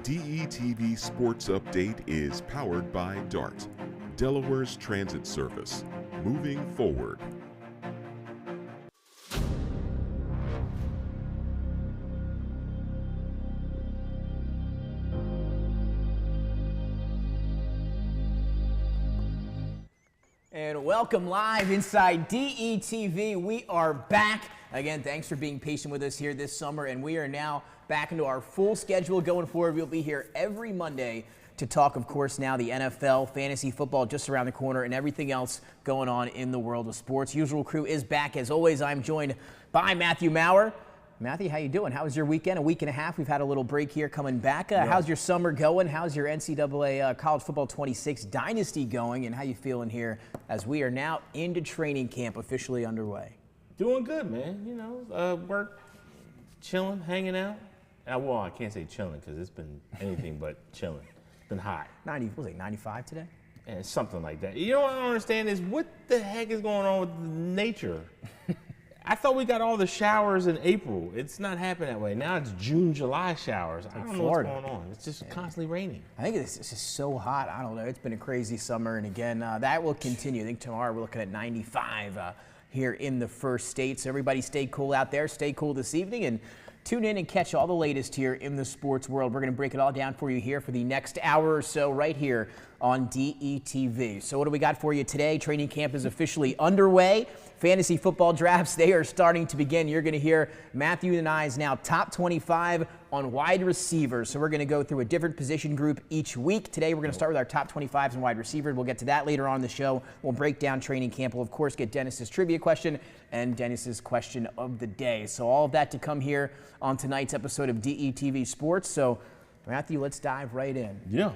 DETV Sports Update is powered by DART, Delaware's transit service. Moving forward. And welcome live inside DETV. We are back. Again, thanks for being patient with us here this summer, and we are now back into our full schedule going forward. We'll be here every Monday to talk, of course, now the NFL, fantasy football just around the corner, and everything else going on in the world of sports. Usual crew is back. As always, I'm joined by Matthew Maurer. Matthew, how you doing? How was your weekend? A week and a half. We've had a little break here coming back. How's your summer going? How's your NCAA College Football 26 Dynasty going? And how you feeling here as we are now into training camp officially underway? Doing good, man. You know, work, chilling, hanging out. Well, I can't say chilling because it's been anything but chilling. It's been hot. 95 today? And something like that. You know what I don't understand is what the heck is going on with nature? I thought we got all the showers in April. It's not happening that way. Now it's June, July showers. I don't know what's going on. It's just constantly raining. I think it's just so hot. I don't know. It's been a crazy summer. And again, that will continue. I think tomorrow we're looking at 95 here in the first state. So everybody stay cool out there. Stay cool this evening and tune in and catch all the latest here in the sports world. We're going to break it all down for you here for the next hour or so right here on DETV. So what do we got for you today? Training camp is officially underway. Fantasy football drafts, they are starting to begin. You're going to hear Matthew and I's now top 25 on wide receivers. So we're going to go through a different position group each week. Today we're going to start with our top 25s and wide receivers. We'll get to that later on in the show. We'll break down training camp. We'll, of course, get Dennis's trivia question and Dennis's question of the day. So all of that to come here on tonight's episode of DETV Sports. So, Matthew, let's dive right in. Yeah.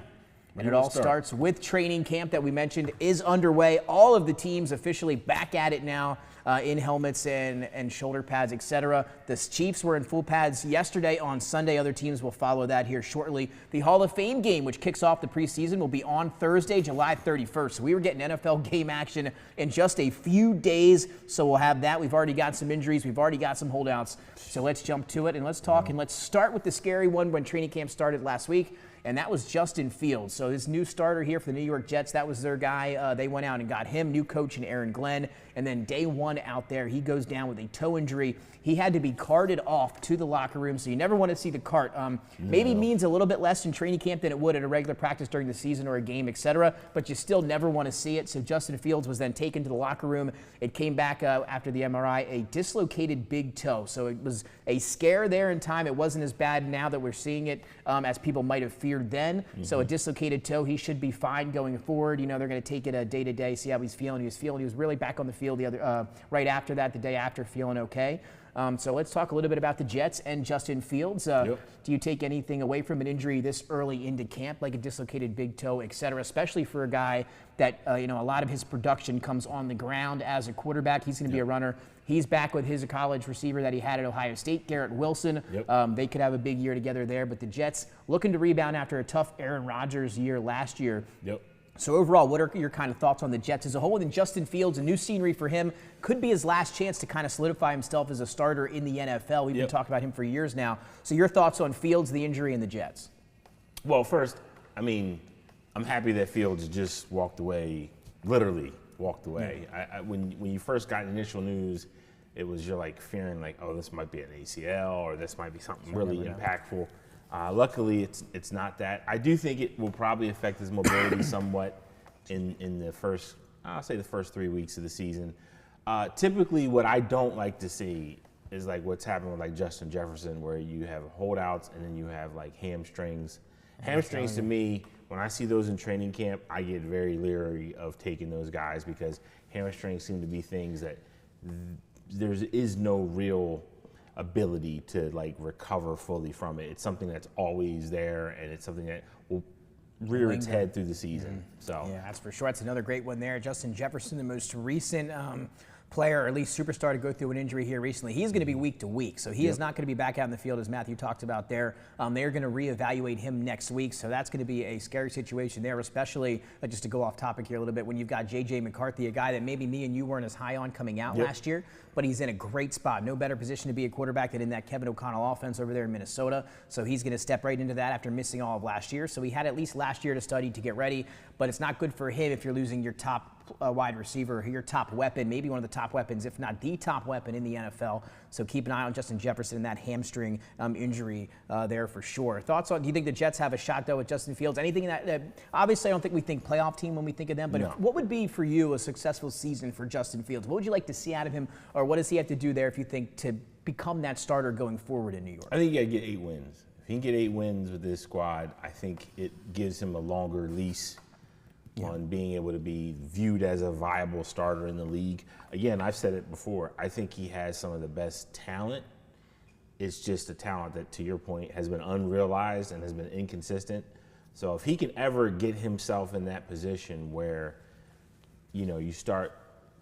And it all starts with training camp that we mentioned is underway. All of the teams officially back at it now in helmets and shoulder pads, etc. The Chiefs were in full pads yesterday. On Sunday, other teams will follow that here shortly. The Hall of Fame game, which kicks off the preseason, will be on Thursday, July 31st. So we were getting NFL game action in just a few days, so we'll have that. We've already got some injuries. We've already got some holdouts. So let's jump to it, and let's talk, and let's start with the scary one when training camp started last week. And that was Justin Fields. So his new starter here for the New York Jets, that was their guy. They went out and got him, new coach in Aaron Glenn. And then day one out there, he goes down with a toe injury. He had to be carted off to the locker room, so you never want to see the cart. Maybe means a little bit less in training camp than it would at a regular practice during the season or a game, etc., but you still never want to see it. So Justin Fields was then taken to the locker room. It came back after the MRI, a dislocated big toe. So it was a scare there in time. It wasn't as bad now that we're seeing it as people might have feared then. So a dislocated toe, he should be fine going forward. You know, they're going to take it day to day, see how he's feeling. He was really back on the field right after that, the day after, feeling okay. So let's talk a little bit about the Jets and Justin Fields. Do you take anything away from an injury this early into camp, like a dislocated big toe, et cetera, especially for a guy that, a lot of his production comes on the ground as a quarterback? He's going to be a runner. He's back with his college receiver that he had at Ohio State, Garrett Wilson. They could have a big year together there, but the Jets looking to rebound after a tough Aaron Rodgers year last year. So overall, what are your kind of thoughts on the Jets as a whole? And then Justin Fields, a new scenery for him, could be his last chance to kind of solidify himself as a starter in the NFL. We've been talking about him for years now. So your thoughts on Fields, the injury, and the Jets? Well, first, I'm happy that Fields just walked away, literally walked away. When you first got initial news, you're like fearing like, oh, this might be an ACL or this might be something really impactful. Luckily, it's not that. I do think it will probably affect his mobility somewhat in the first 3 weeks of the season. Typically, what I don't like to see is like what's happened with like Justin Jefferson, where you have holdouts and then you have like hamstrings. Hamstrings to me, when I see those in training camp, I get very leery of taking those guys because hamstrings seem to be things that there is no real ability to like recover fully from it. It's something that's always there, and it's something that will rear its head through the season. So yeah, that's for sure. That's another great one there. Justin Jefferson, the most recent player, or at least superstar, to go through an injury here recently. He's going to be week to week, so he is not going to be back out in the field, as Matthew talked about there. They're going to reevaluate him next week, so that's going to be a scary situation there, especially, just to go off topic here a little bit, when you've got J.J. McCarthy, a guy that maybe me and you weren't as high on coming out last year, but he's in a great spot. No better position to be a quarterback than in that Kevin O'Connell offense over there in Minnesota, so he's going to step right into that after missing all of last year. So he had at least last year to study to get ready, but it's not good for him if you're losing your top wide receiver, your top weapon, maybe one of the top weapons, if not the top weapon in the NFL. So keep an eye on Justin Jefferson and that hamstring injury there for sure. Thoughts on, do you think the Jets have a shot, though, with Justin Fields? Anything in that, obviously I don't think we think playoff team when we think of them, but what would be for you a successful season for Justin Fields? What would you like to see out of him, or what does he have to do there if you think to become that starter going forward in New York? I think you got to get 8 wins. If he can get 8 wins with this squad, I think it gives him a longer lease on being able to be viewed as a viable starter in the league. Again, I've said it before, I think he has some of the best talent. It's just a talent that, to your point, has been unrealized and has been inconsistent. So if he can ever get himself in that position where, you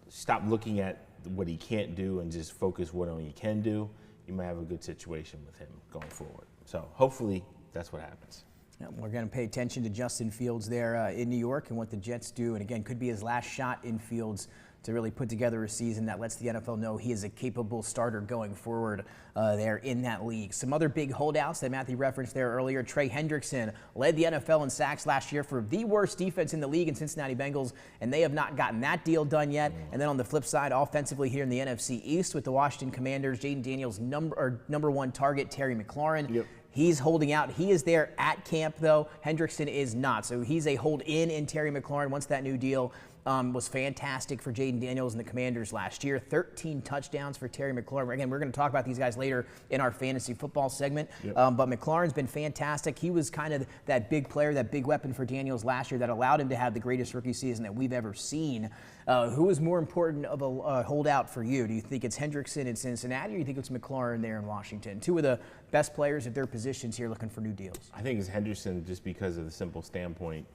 stop looking at what he can't do and just focus what only he can do, you might have a good situation with him going forward. So hopefully that's what happens. Yeah, we're going to pay attention to Justin Fields there in New York and what the Jets do. And again, could be his last shot in Fields to really put together a season that lets the NFL know he is a capable starter going forward there in that league. Some other big holdouts that Matthew referenced there earlier. Trey Hendrickson led the NFL in sacks last year for the worst defense in the league in Cincinnati Bengals, and they have not gotten that deal done yet. And then on the flip side, offensively here in the NFC East with the Washington Commanders, Jaden Daniels' number one target, Terry McLaurin. He's holding out. He is there at camp, though. Hendrickson is not. So he's a hold-in Terry McLaurin once that new deal was fantastic for Jaden Daniels and the Commanders last year. 13 touchdowns for Terry McLaurin. Again, we're going to talk about these guys later in our fantasy football segment. But McLaurin's been fantastic. He was kind of that big player, that big weapon for Daniels last year that allowed him to have the greatest rookie season that we've ever seen. Who is more important of a holdout for you? Do you think it's Hendrickson in Cincinnati, or do you think it's McLaurin there in Washington? Two of the best players at their positions here looking for new deals. I think it's Hendrickson just because of the simple standpoint.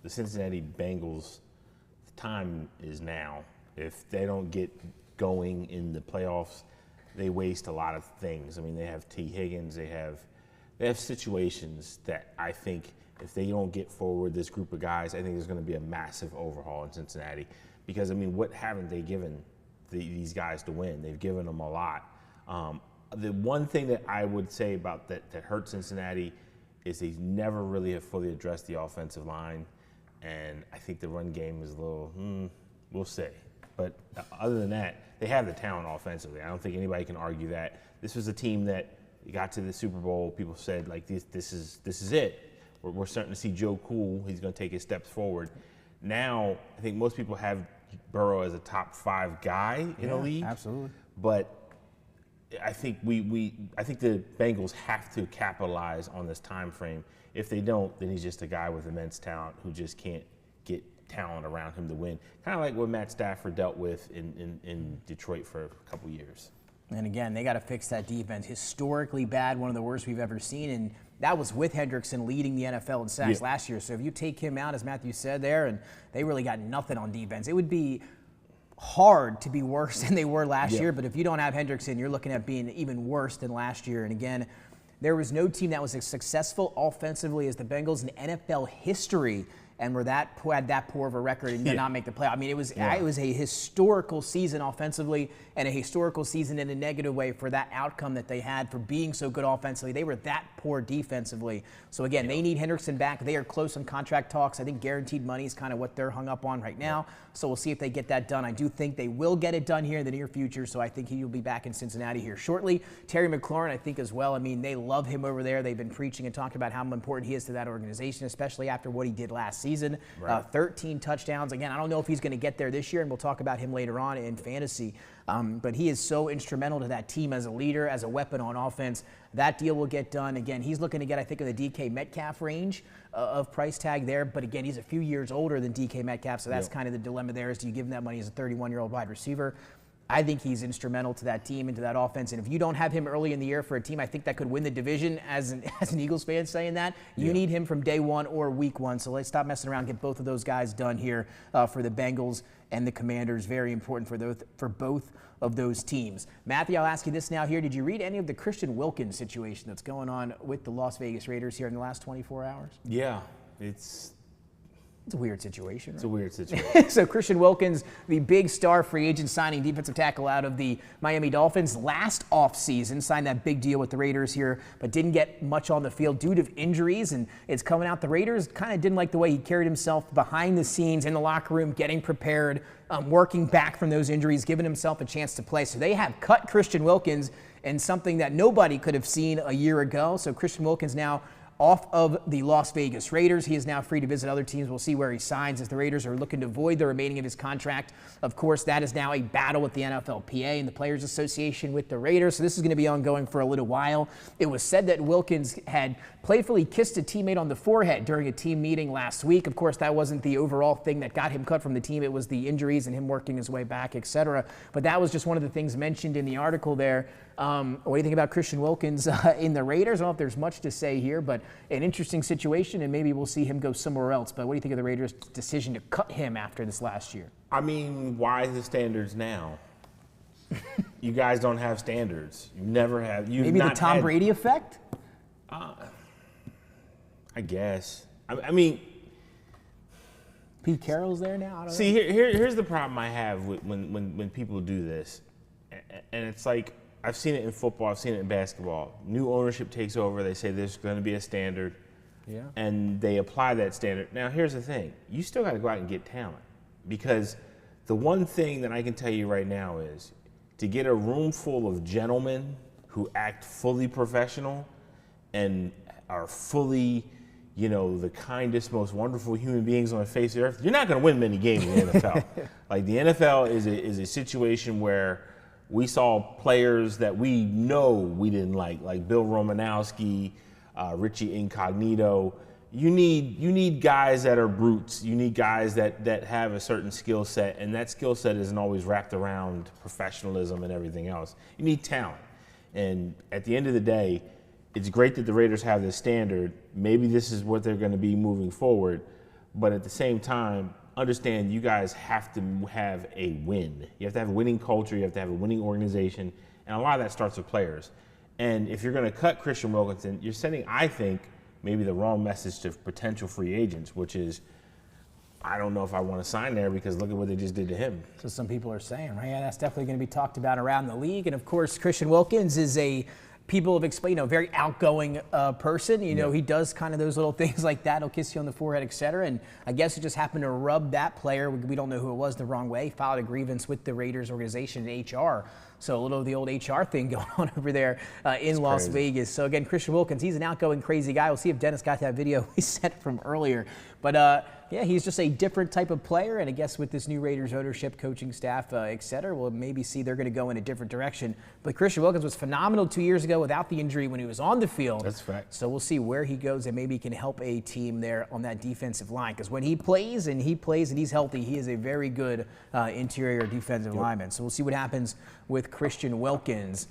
The Cincinnati Bengals, the time is now. If they don't get going in the playoffs, they waste a lot of things. I mean, they have T. Higgins. They have situations that I think if they don't get forward, this group of guys, I think there's going to be a massive overhaul in Cincinnati. Because, I mean, what haven't they given these guys to win? They've given them a lot. The one thing that I would say about that hurt Cincinnati is they never really have fully addressed the offensive line. And I think the run game is a little, we'll see. But other than that, they have the talent offensively. I don't think anybody can argue that. This was a team that got to the Super Bowl. People said, like, this is it. We're starting to see Joe Cool. He's going to take his steps forward. Now, I think most people have Burrow as a top 5 guy in the league. Absolutely. But I think I think the Bengals have to capitalize on this time frame. If they don't, then he's just a guy with immense talent who just can't get talent around him to win. Kind of like what Matt Stafford dealt with in Detroit for a couple years. And again, they got to fix that defense. Historically bad, one of the worst we've ever seen. And that was with Hendrickson leading the NFL in sacks last year. So if you take him out, as Matthew said there, and they really got nothing on defense, it would be hard to be worse than they were last year. But if you don't have Hendrickson, you're looking at being even worse than last year. And again, there was no team that was as successful offensively as the Bengals in NFL history and had that poor of a record and did not make the playoff. I mean, it was a historical season offensively and a historical season in a negative way for that outcome that they had for being so good offensively. They were that poor defensively. So again, they need Hendrickson back. They are close on contract talks. I think guaranteed money is kind of what they're hung up on right now. So we'll see if they get that done. I do think they will get it done here in the near future. So I think he will be back in Cincinnati here shortly. Terry McLaurin, I think as well. I mean, they love him over there. They've been preaching and talking about how important he is to that organization, especially after what he did last season. 13 touchdowns. Again, I don't know if he's going to get there this year, and we'll talk about him later on in fantasy. But he is so instrumental to that team as a leader, as a weapon on offense. That deal will get done. Again, he's looking to get, I think, in the DK Metcalf range of price tag there. But again, he's a few years older than DK Metcalf, so that's kind of the dilemma there is do you give him that money as a 31-year-old wide receiver? I think he's instrumental to that team and to that offense. And if you don't have him early in the year for a team, I think that could win the division. As an Eagles fan saying that, you need him from day one or week one. So let's stop messing around, get both of those guys done here for the Bengals and the Commanders. Very important for both of those teams. Matthew, I'll ask you this now here. Did you read any of the Christian Wilkins situation that's going on with the Las Vegas Raiders here in the last 24 hours? Yeah, it's a weird situation, right? It's a weird situation. So Christian Wilkins, the big star free agent signing defensive tackle out of the Miami Dolphins last offseason, signed that big deal with the Raiders here, but didn't get much on the field due to injuries, and it's coming out the Raiders kind of didn't like the way he carried himself behind the scenes in the locker room, getting prepared, working back from those injuries, giving himself a chance to play. So they have cut Christian Wilkins, and something that nobody could have seen a year ago. So Christian Wilkins now off of the Las Vegas Raiders. He is now free to visit other teams. We'll see where he signs as the Raiders are looking to void the remaining of his contract. Of course, that is now a battle with the NFLPA and the Players Association with the Raiders. So this is going to be ongoing for a little while. It was said that Wilkins had playfully kissed a teammate on the forehead during a team meeting last week. Of course, that wasn't the overall thing that got him cut from the team. It was the injuries and him working his way back, etc. But that was just one of the things mentioned in the article there. What do you think about Christian Wilkins in the Raiders? I don't know if there's much to say here, but an interesting situation, and maybe we'll see him go somewhere else. But what do you think of the Raiders' decision to cut him after this last year? I mean, why the standards now? You guys don't have standards. You never have. Maybe the Tom Brady effect? I guess. I mean, Pete Carroll's there now? I don't see, know. here's the problem I have with when people do this. And it's like, I've seen it in football, I've seen it in basketball. New ownership takes over, they say there's going to be a standard, and they apply that standard. Now, here's the thing. You still got to go out and get talent, because the one thing that I can tell you right now is to get a room full of gentlemen who act fully professional and are fully, the kindest, most wonderful human beings on the face of the earth, you're not going to win many games in the NFL. Like, the NFL is a situation where we saw players that we know we didn't like Bill Romanowski, Richie Incognito. You need guys that are brutes. You need guys that have a certain skill set, and that skill set isn't always wrapped around professionalism and everything else. You need talent. And at the end of the day, it's great that the Raiders have this standard. Maybe this is what they're going to be moving forward. But at the same time, understand you guys have to have a win. You have to have a winning culture. You have to have a winning organization. And a lot of that starts with players. And if you're going to cut Christian Wilkinson, you're sending, I think, maybe the wrong message to potential free agents, which is, I don't know if I want to sign there because look at what they just did to him. So some people are saying, right? Yeah, that's definitely going to be talked about around the league. And of course, Christian Wilkins is people have explained, very outgoing person. He does kind of those little things like that. He'll kiss you on the forehead, etc. And I guess it just happened to rub that player, we don't know who it was, the wrong way. Filed a grievance with the Raiders organization in HR. So a little of the old HR thing going on over there in Las Vegas. So again, Christian Wilkins, he's an outgoing, crazy guy. We'll see if Dennis got that video we sent from earlier. But he's just a different type of player. And I guess with this new Raiders ownership, coaching staff, et cetera, we'll maybe see they're going to go in a different direction. But Christian Wilkins was phenomenal 2 years ago without the injury when he was on the field. That's fact. So we'll see where he goes and maybe he can help a team there on that defensive line. Because when he plays and he's healthy, he is a very good interior defensive lineman. So we'll see what happens with Christian Wilkins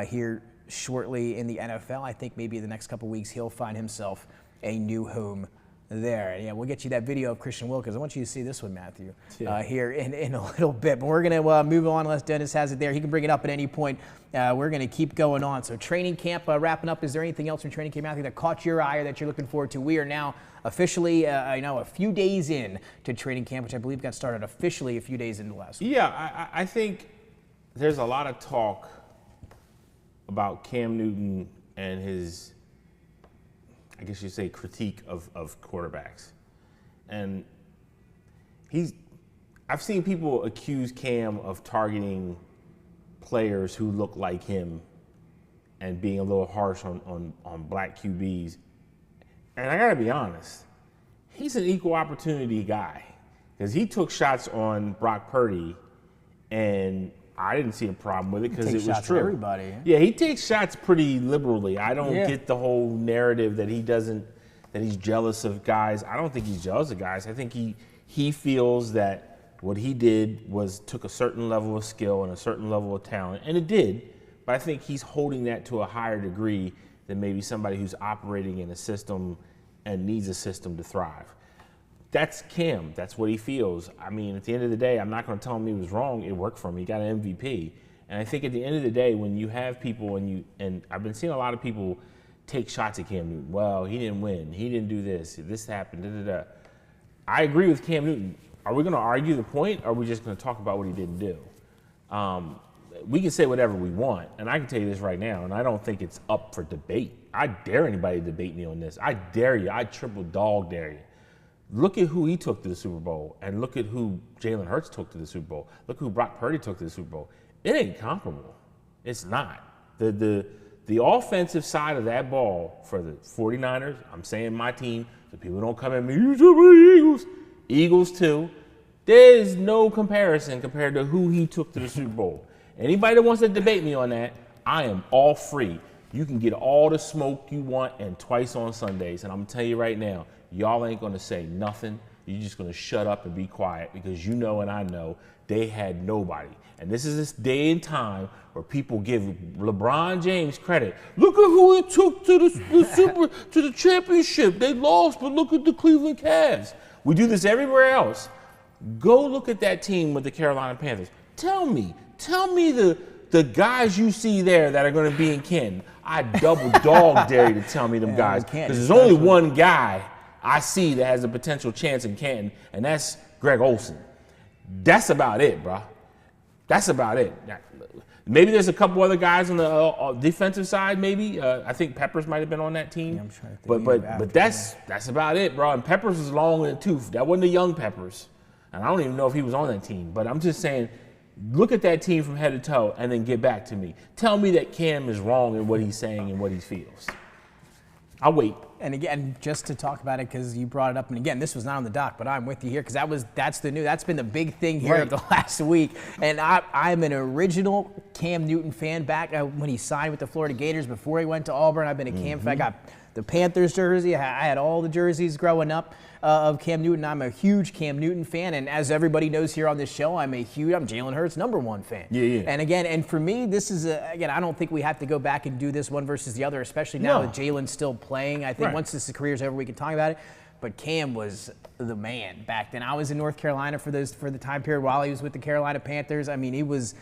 here shortly in the NFL. I think maybe in the next couple weeks he'll find himself a new home there. And we'll get you that video of Christian Wilkins. I want you to see this one, Matthew, here in a little bit. But we're going to move on unless Dennis has it there. He can bring it up at any point. We're going to keep going on. So training camp wrapping up. Is there anything else from training camp, Matthew, that caught your eye or that you're looking forward to? We are now officially, a few days in to training camp, which I believe got started officially a few days into last week. Yeah, I think there's a lot of talk about Cam Newton and his, I guess you'd say, critique of quarterbacks. And I've seen people accuse Cam of targeting players who look like him and being a little harsh on black QBs. And I gotta be honest, he's an equal opportunity guy because he took shots on Brock Purdy and I didn't see a problem with it because it was true. Everybody. Yeah, he takes shots pretty liberally. I don't get the whole narrative that he's jealous of guys. I don't think he's jealous of guys. I think he feels that What he did was took a certain level of skill and a certain level of talent, and it did, but I think he's holding that to a higher degree than maybe somebody who's operating in a system and needs a system to thrive. That's Cam. That's what he feels. I mean, at the end of the day, I'm not going to tell him he was wrong. It worked for him. He got an MVP. And I think at the end of the day, when you have people and I've been seeing a lot of people take shots at Cam Newton. Well, he didn't win. He didn't do this. This happened. Da, da, da. I agree with Cam Newton. Are we going to argue the point, or are we just going to talk about what he didn't do? We can say whatever we want, and I can tell you this right now, and I don't think it's up for debate. I dare anybody to debate me on this. I dare you. I triple dog dare you. Look at who he took to the Super Bowl, and look at who Jalen Hurts took to the Super Bowl. Look who Brock Purdy took to the Super Bowl. It ain't comparable. It's not. The offensive side of that ball for the 49ers, I'm saying my team, so people don't come at me, you Eagles. Eagles too. There's no comparison compared to who he took to the Super Bowl. Anybody that wants to debate me on that, I am all free. You can get all the smoke you want and twice on Sundays. And I'm going to tell you right now, y'all ain't going to say nothing. You're just going to shut up and be quiet because you know and I know they had nobody. And this is this day and time where people give LeBron James credit. Look at who he took to the championship. They lost, but look at the Cleveland Cavs. We do this everywhere else. Go look at that team with the Carolina Panthers. Tell me the guys you see there that are going to be in Canton. I double dog dare you to tell me them guys, because there's only one guy I see that has a potential chance in Canton, and that's Greg Olsen. That's about it, bro. That's about it. Maybe there's a couple other guys on the defensive side. Maybe I think Peppers might have been on that team. Yeah, I'm trying to think but that's about it, bro. And Peppers was long in the tooth. That wasn't the young Peppers, and I don't even know if he was on that team. But I'm just saying, look at that team from head to toe, and then get back to me. Tell me that Cam is wrong in what he's saying and what he feels. I'll wait. And again, just to talk about it, because you brought it up, and again, this was not on the doc, but I'm with you here, because that's been the big thing here of the last week. And I'm an original Cam Newton fan back when he signed with the Florida Gators before he went to Auburn. I've been a Cam fan. I got the Panthers jersey. I had all the jerseys growing up of Cam Newton. I'm a huge Cam Newton fan, and as everybody knows here on this show, I'm Jalen Hurts' #1 fan. Yeah. And again, and for me, this is again, I don't think we have to go back and do this one versus the other, especially now that Jalen's still playing. I think once this career's over, we can talk about it. But Cam was the man back then. I was in North Carolina for the time period while he was with the Carolina Panthers. I mean, he was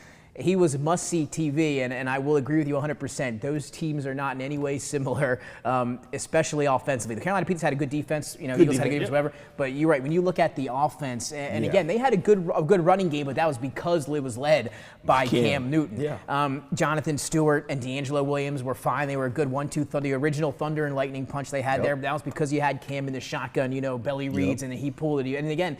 must-see TV, and I will agree with you 100%. Those teams are not in any way similar, especially offensively. The Carolina Panthers had a good defense. Eagles had a good defense, whatever. But you're right. When you look at the offense, and again, they had a good running game, but that was because it was led by Cam Newton. Yeah. Jonathan Stewart and D'Angelo Williams were fine. They were a good 1-2, the original Thunder and Lightning punch they had there. That was because you had Cam in the shotgun, belly reads, and he pulled it. And again,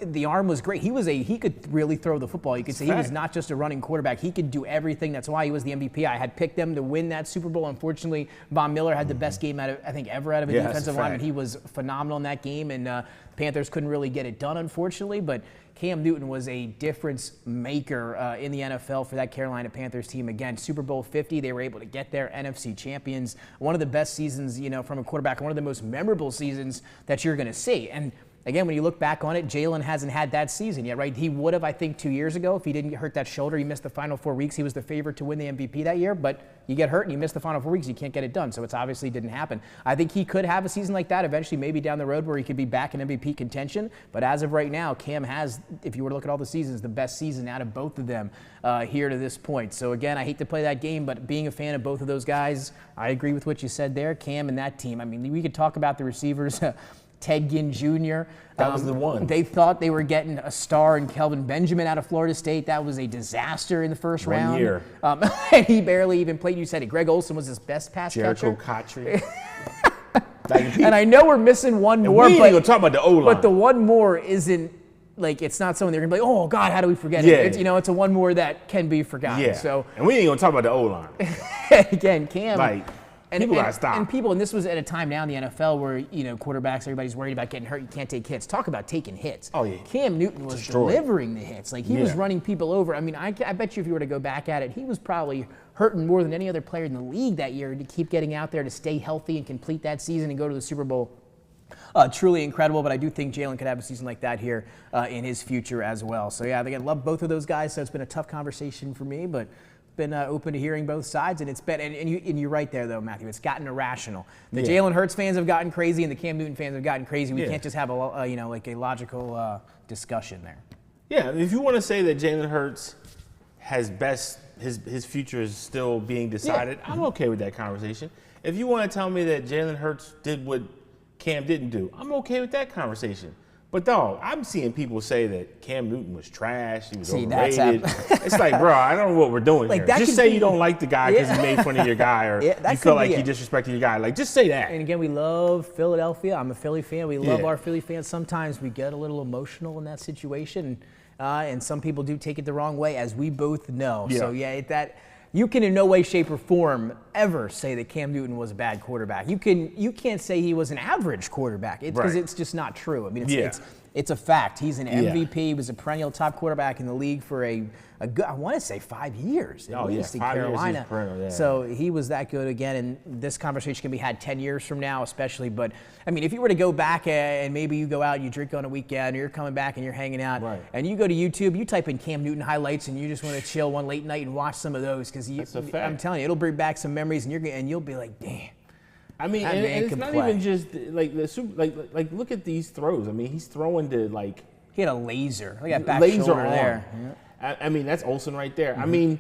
the arm was great. He could really throw the football. You could say he was not just a running quarterback. He could do everything. That's why he was the MVP. I had picked them to win that Super Bowl. Unfortunately, Von Miller had the best game ever out of a defensive lineman. He was phenomenal in that game, and Panthers couldn't really get it done, unfortunately. But Cam Newton was a difference maker in the NFL for that Carolina Panthers team. Again, Super Bowl 50, they were able to get there, NFC champions. One of the best seasons, from a quarterback, one of the most memorable seasons that you're going to see. And again, when you look back on it, Jalen hasn't had that season yet, right? He would have, I think, 2 years ago if he didn't get hurt that shoulder. He missed the final 4 weeks. He was the favorite to win the MVP that year, but you get hurt and you miss the final 4 weeks, you can't get it done. So it's obviously didn't happen. I think he could have a season like that eventually, maybe down the road where he could be back in MVP contention. But as of right now, Cam has, if you were to look at all the seasons, the best season out of both of them here to this point. So again, I hate to play that game, but being a fan of both of those guys, I agree with what you said there. Cam and that team. I mean, we could talk about the receivers. Ted Ginn Jr. That was the one. They thought they were getting a star in Kelvin Benjamin out of Florida State. That was a disaster in the first round. 1 year. And he barely even played. You said it. Greg Olsen was his best pass catcher. Jericho Cotchery. And I know we're missing one more. We ain't gonna talk about the O-line. But the one more isn't, it's not something they're going to be like, oh, God, how do we forget it? It's a one more that can be forgotten. Yeah. So, and we ain't going to talk about the O-line. Again, Cam. People got to stop. And this was at a time now in the NFL where, quarterbacks, everybody's worried about getting hurt. You can't take hits. Talk about taking hits. Oh, yeah. Cam Newton was delivering the hits. He was running people over. I mean, I bet you if you were to go back at it, he was probably hurting more than any other player in the league that year to keep getting out there to stay healthy and complete that season and go to the Super Bowl. Truly incredible, but I do think Jalen could have a season like that here in his future as well. So yeah, again, love both of those guys. So it's been a tough conversation for me, but been open to hearing both sides, and it's been, and you're right there though, Matthew. It's gotten irrational. The Jalen Hurts fans have gotten crazy, and the Cam Newton fans have gotten crazy. We can't just have a logical discussion there. Yeah, if you want to say that Jalen Hurts has his future is still being decided, I'm okay with that conversation. If you want to tell me that Jalen Hurts did what Cam didn't do, I'm okay with that conversation. But dog, I'm seeing people say that Cam Newton was trash, he was overrated. It's like, bro, I don't know what we're doing here. Just say you don't like the guy because he made fun of your guy, or you feel like he disrespected your guy. Like, just say that. And again, we love Philadelphia. I'm a Philly fan. We love our Philly fans. Sometimes we get a little emotional in that situation, and some people do take it the wrong way, as we both know. So you can in no way, shape, or form ever say that Cam Newton was a bad quarterback. You can't say he was an average quarterback because it's just not true. I mean, it's a fact. He's an MVP. He was a perennial top quarterback in the league for a good, I want to say 5 years at least in Carolina. So he was that good again. And this conversation can be had 10 years from now, especially. But I mean, if you were to go back and maybe you go out and you drink on a weekend, or you're coming back and you're hanging out, and you go to YouTube, you type in Cam Newton highlights, and you just want to chill one late night and watch some of those, because I'm telling you, it'll bring back some memories, and you'll be like, damn. I mean, and it's not even just like the like look at these throws. I mean, he's throwing to like, he had a laser. Look at that back shoulder there. I mean, that's Olsen right there. I mean,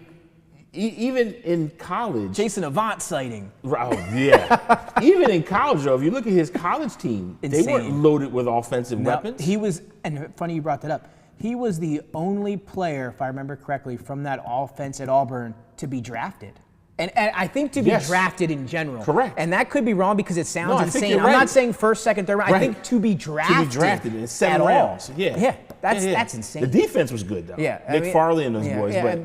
even in college, Jason Avant sighting. Oh yeah. Even in college, though, if you look at his college team, they weren't loaded with offensive weapons. He was, and funny you brought that up. He was the only player, if I remember correctly, from that offense at Auburn to be drafted. And I think to be drafted in general. Correct. And that could be wrong because it sounds insane. I'm not saying first, second, third round. I think to be drafted. To be drafted in 7 rounds. That's insane. The defense was good, though. Nick Farley and those boys. But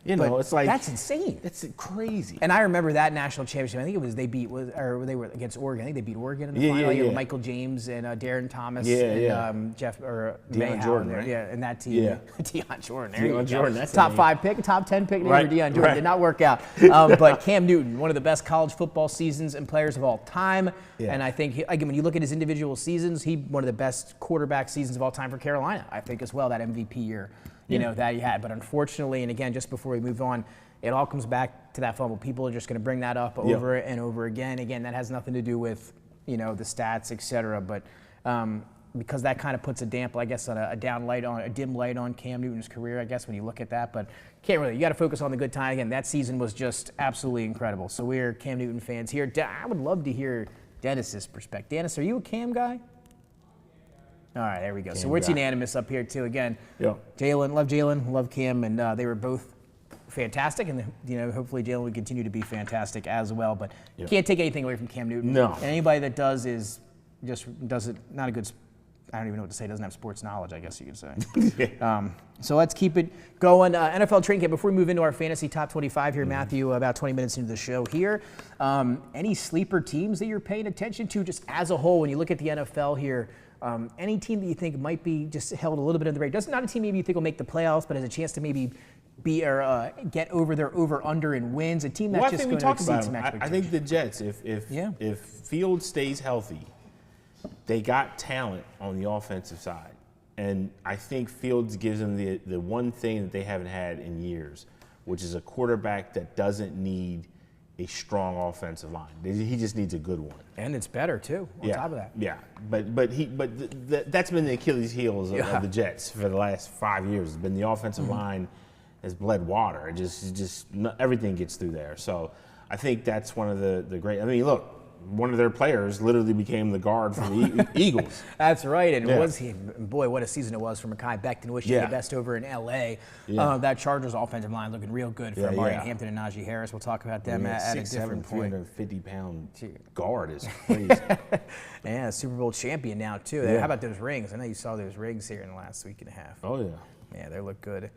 you know, it's like, that's insane. That's crazy. And I remember that national championship. I think it was they were against Oregon. I think they beat Oregon in the final. Michael James and Darren Thomas and Jeff or Deion Jordan, right? And that team. Deion Jordan. Deion Jordan. That's top 5 pick, top 10 pick. Deion Jordan did not work out. But Cam Newton, one of the best college football seasons and players of all time. And I think again, when you look at his individual seasons, he one of the best quarterback seasons of all time for Carolina. I think as well, that MVP year. That he had. But unfortunately, and again, just before we move on, it all comes back to that fumble. People are just going to bring that up over and over again. Again, that has nothing to do with, the stats, et cetera. But because that kind of puts a damp, I guess, on a dim light on Cam Newton's career, I guess, when you look at that. But you got to focus on the good time. Again, that season was just absolutely incredible. So we're Cam Newton fans here. I would love to hear Dennis's perspective. Dennis, are you a Cam guy? All right, there we go. So we're unanimous up here too. Again, Jalen, love Cam, and they were both fantastic, and hopefully Jalen would continue to be fantastic as well. But you can't take anything away from Cam Newton. No. And anybody that does does it not a good. I don't even know what to say. Doesn't have sports knowledge, I guess you could say. So let's keep it going. NFL training camp. Before we move into our fantasy top 25 here, Matthew, about 20 minutes into the show here. Any sleeper teams that you're paying attention to, just as a whole, when you look at the NFL here? Any team that you think might be just held a little bit in the radar? Not a team maybe you think will make the playoffs, but has a chance to maybe be or get over their over/under in wins. A team that's just going to exceed some expectations. I think the Jets, if Fields stays healthy, they got talent on the offensive side, and I think Fields gives them the one thing that they haven't had in years, which is a quarterback that doesn't need a strong offensive line. He just needs a good one, and it's better too. On top of that, but that's been the Achilles heels of the Jets for the last 5 years. It's been the offensive line has bled water. It just everything gets through there. So I think that's one of the great. I mean, look, one of their players literally became the guard for the Eagles. That's right, and was he? Boy, what a season it was for Mekhi Becton. Wish him the best over in L.A. That Chargers offensive line looking real good for Amari Hampton and Najee Harris. We'll talk about them at a different point. 350-pound guard is crazy. Super Bowl champion now too. How about those rings? I know you saw those rings here in the last week and a half. Oh yeah. Yeah, they look good.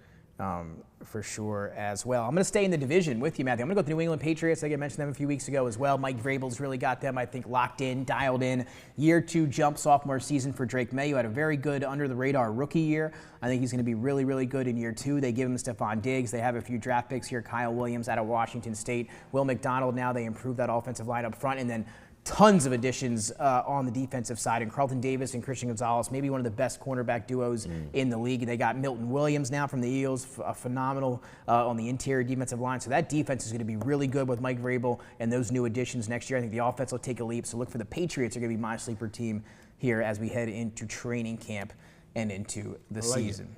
For sure as well. I'm going to stay in the division with you, Matthew. I'm going to go with the New England Patriots. I think I mentioned them a few weeks ago as well. Mike Vrabel's really got them, I think, locked in, dialed in. Year 2 jump sophomore season for Drake May, who had a very good under-the-radar rookie year. I think he's going to be really, really good in year 2. They give him Stephon Diggs. They have a few draft picks here. Kyle Williams out of Washington State. Will McDonald now. They improve that offensive line up front. And then tons of additions on the defensive side, and Carlton Davis and Christian Gonzalez, maybe one of the best cornerback duos in the league. They got Milton Williams now from the Eagles, phenomenal on the interior defensive line. So that defense is going to be really good with Mike Vrabel and those new additions next year. I think the offense will take a leap. So look for the Patriots are going to be my sleeper team here as we head into training camp and into the season.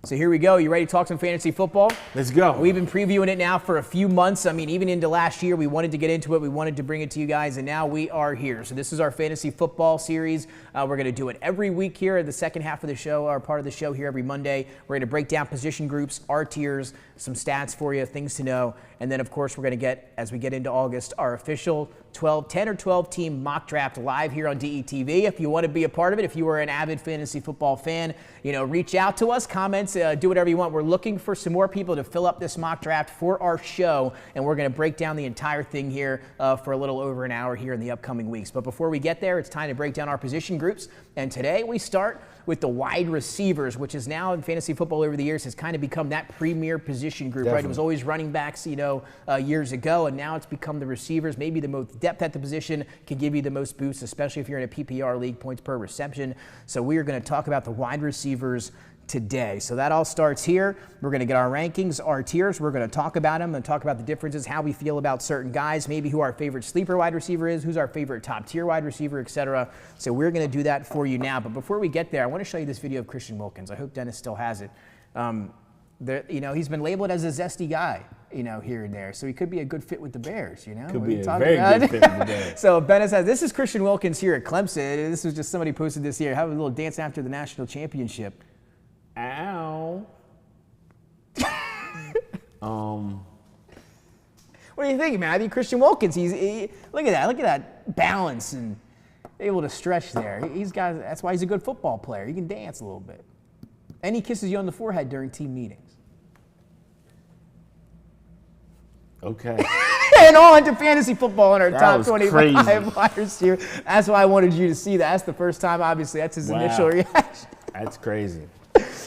So here we go. You ready to talk some fantasy football? Let's go. We've been previewing it now for a few months. I mean, even into last year, we wanted to get into it. We wanted to bring it to you guys, and now we are here. So this is our fantasy football series. We're going to do it every week here at the second half of the show, or part of the show here every Monday. We're going to break down position groups, our tiers, some stats for you, things to know. And then, of course, we're going to get, as we get into August, our official 10 or 12 team mock draft live here on DETV. If you want to be a part of it, if you are an avid fantasy football fan, reach out to us, comments, do whatever you want. We're looking for some more people to fill up this mock draft for our show, and we're going to break down the entire thing here for a little over an hour here in the upcoming weeks. But before we get there, it's time to break down our position groups. And today we start with the wide receivers, which is now in fantasy football over the years has kind of become that premier position group, right? It was always running backs, years ago, and now it's become the receivers. Maybe the most depth at the position can give you the most boost, especially if you're in a PPR league, points per reception. So we are going to talk about the wide receivers today. So that all starts here. We're going to get our rankings, our tiers. We're going to talk about them and talk about the differences, how we feel about certain guys, maybe who our favorite sleeper wide receiver is, who's our favorite top tier wide receiver, etc. So we're going to do that for you now. But before we get there, I want to show you this video of Christian Wilkins. I hope Dennis still has it. He's been labeled as a zesty guy, here and there. So he could be a good fit with the Bears, Could be a very good fit with the Bears. So Dennis says, this is Christian Wilkins here at Clemson. This was just somebody posted this here. Have a little dance after the national championship. Ow. What do you think, Matthew? Christian Wilkins, look at that balance and able to stretch there. That's why he's a good football player. He can dance a little bit. And he kisses you on the forehead during team meetings. Okay. And on to fantasy football in our top 25 crazy. wide receiver. That's why I wanted you to see that. That's the first time, obviously. That's his initial reaction. That's crazy.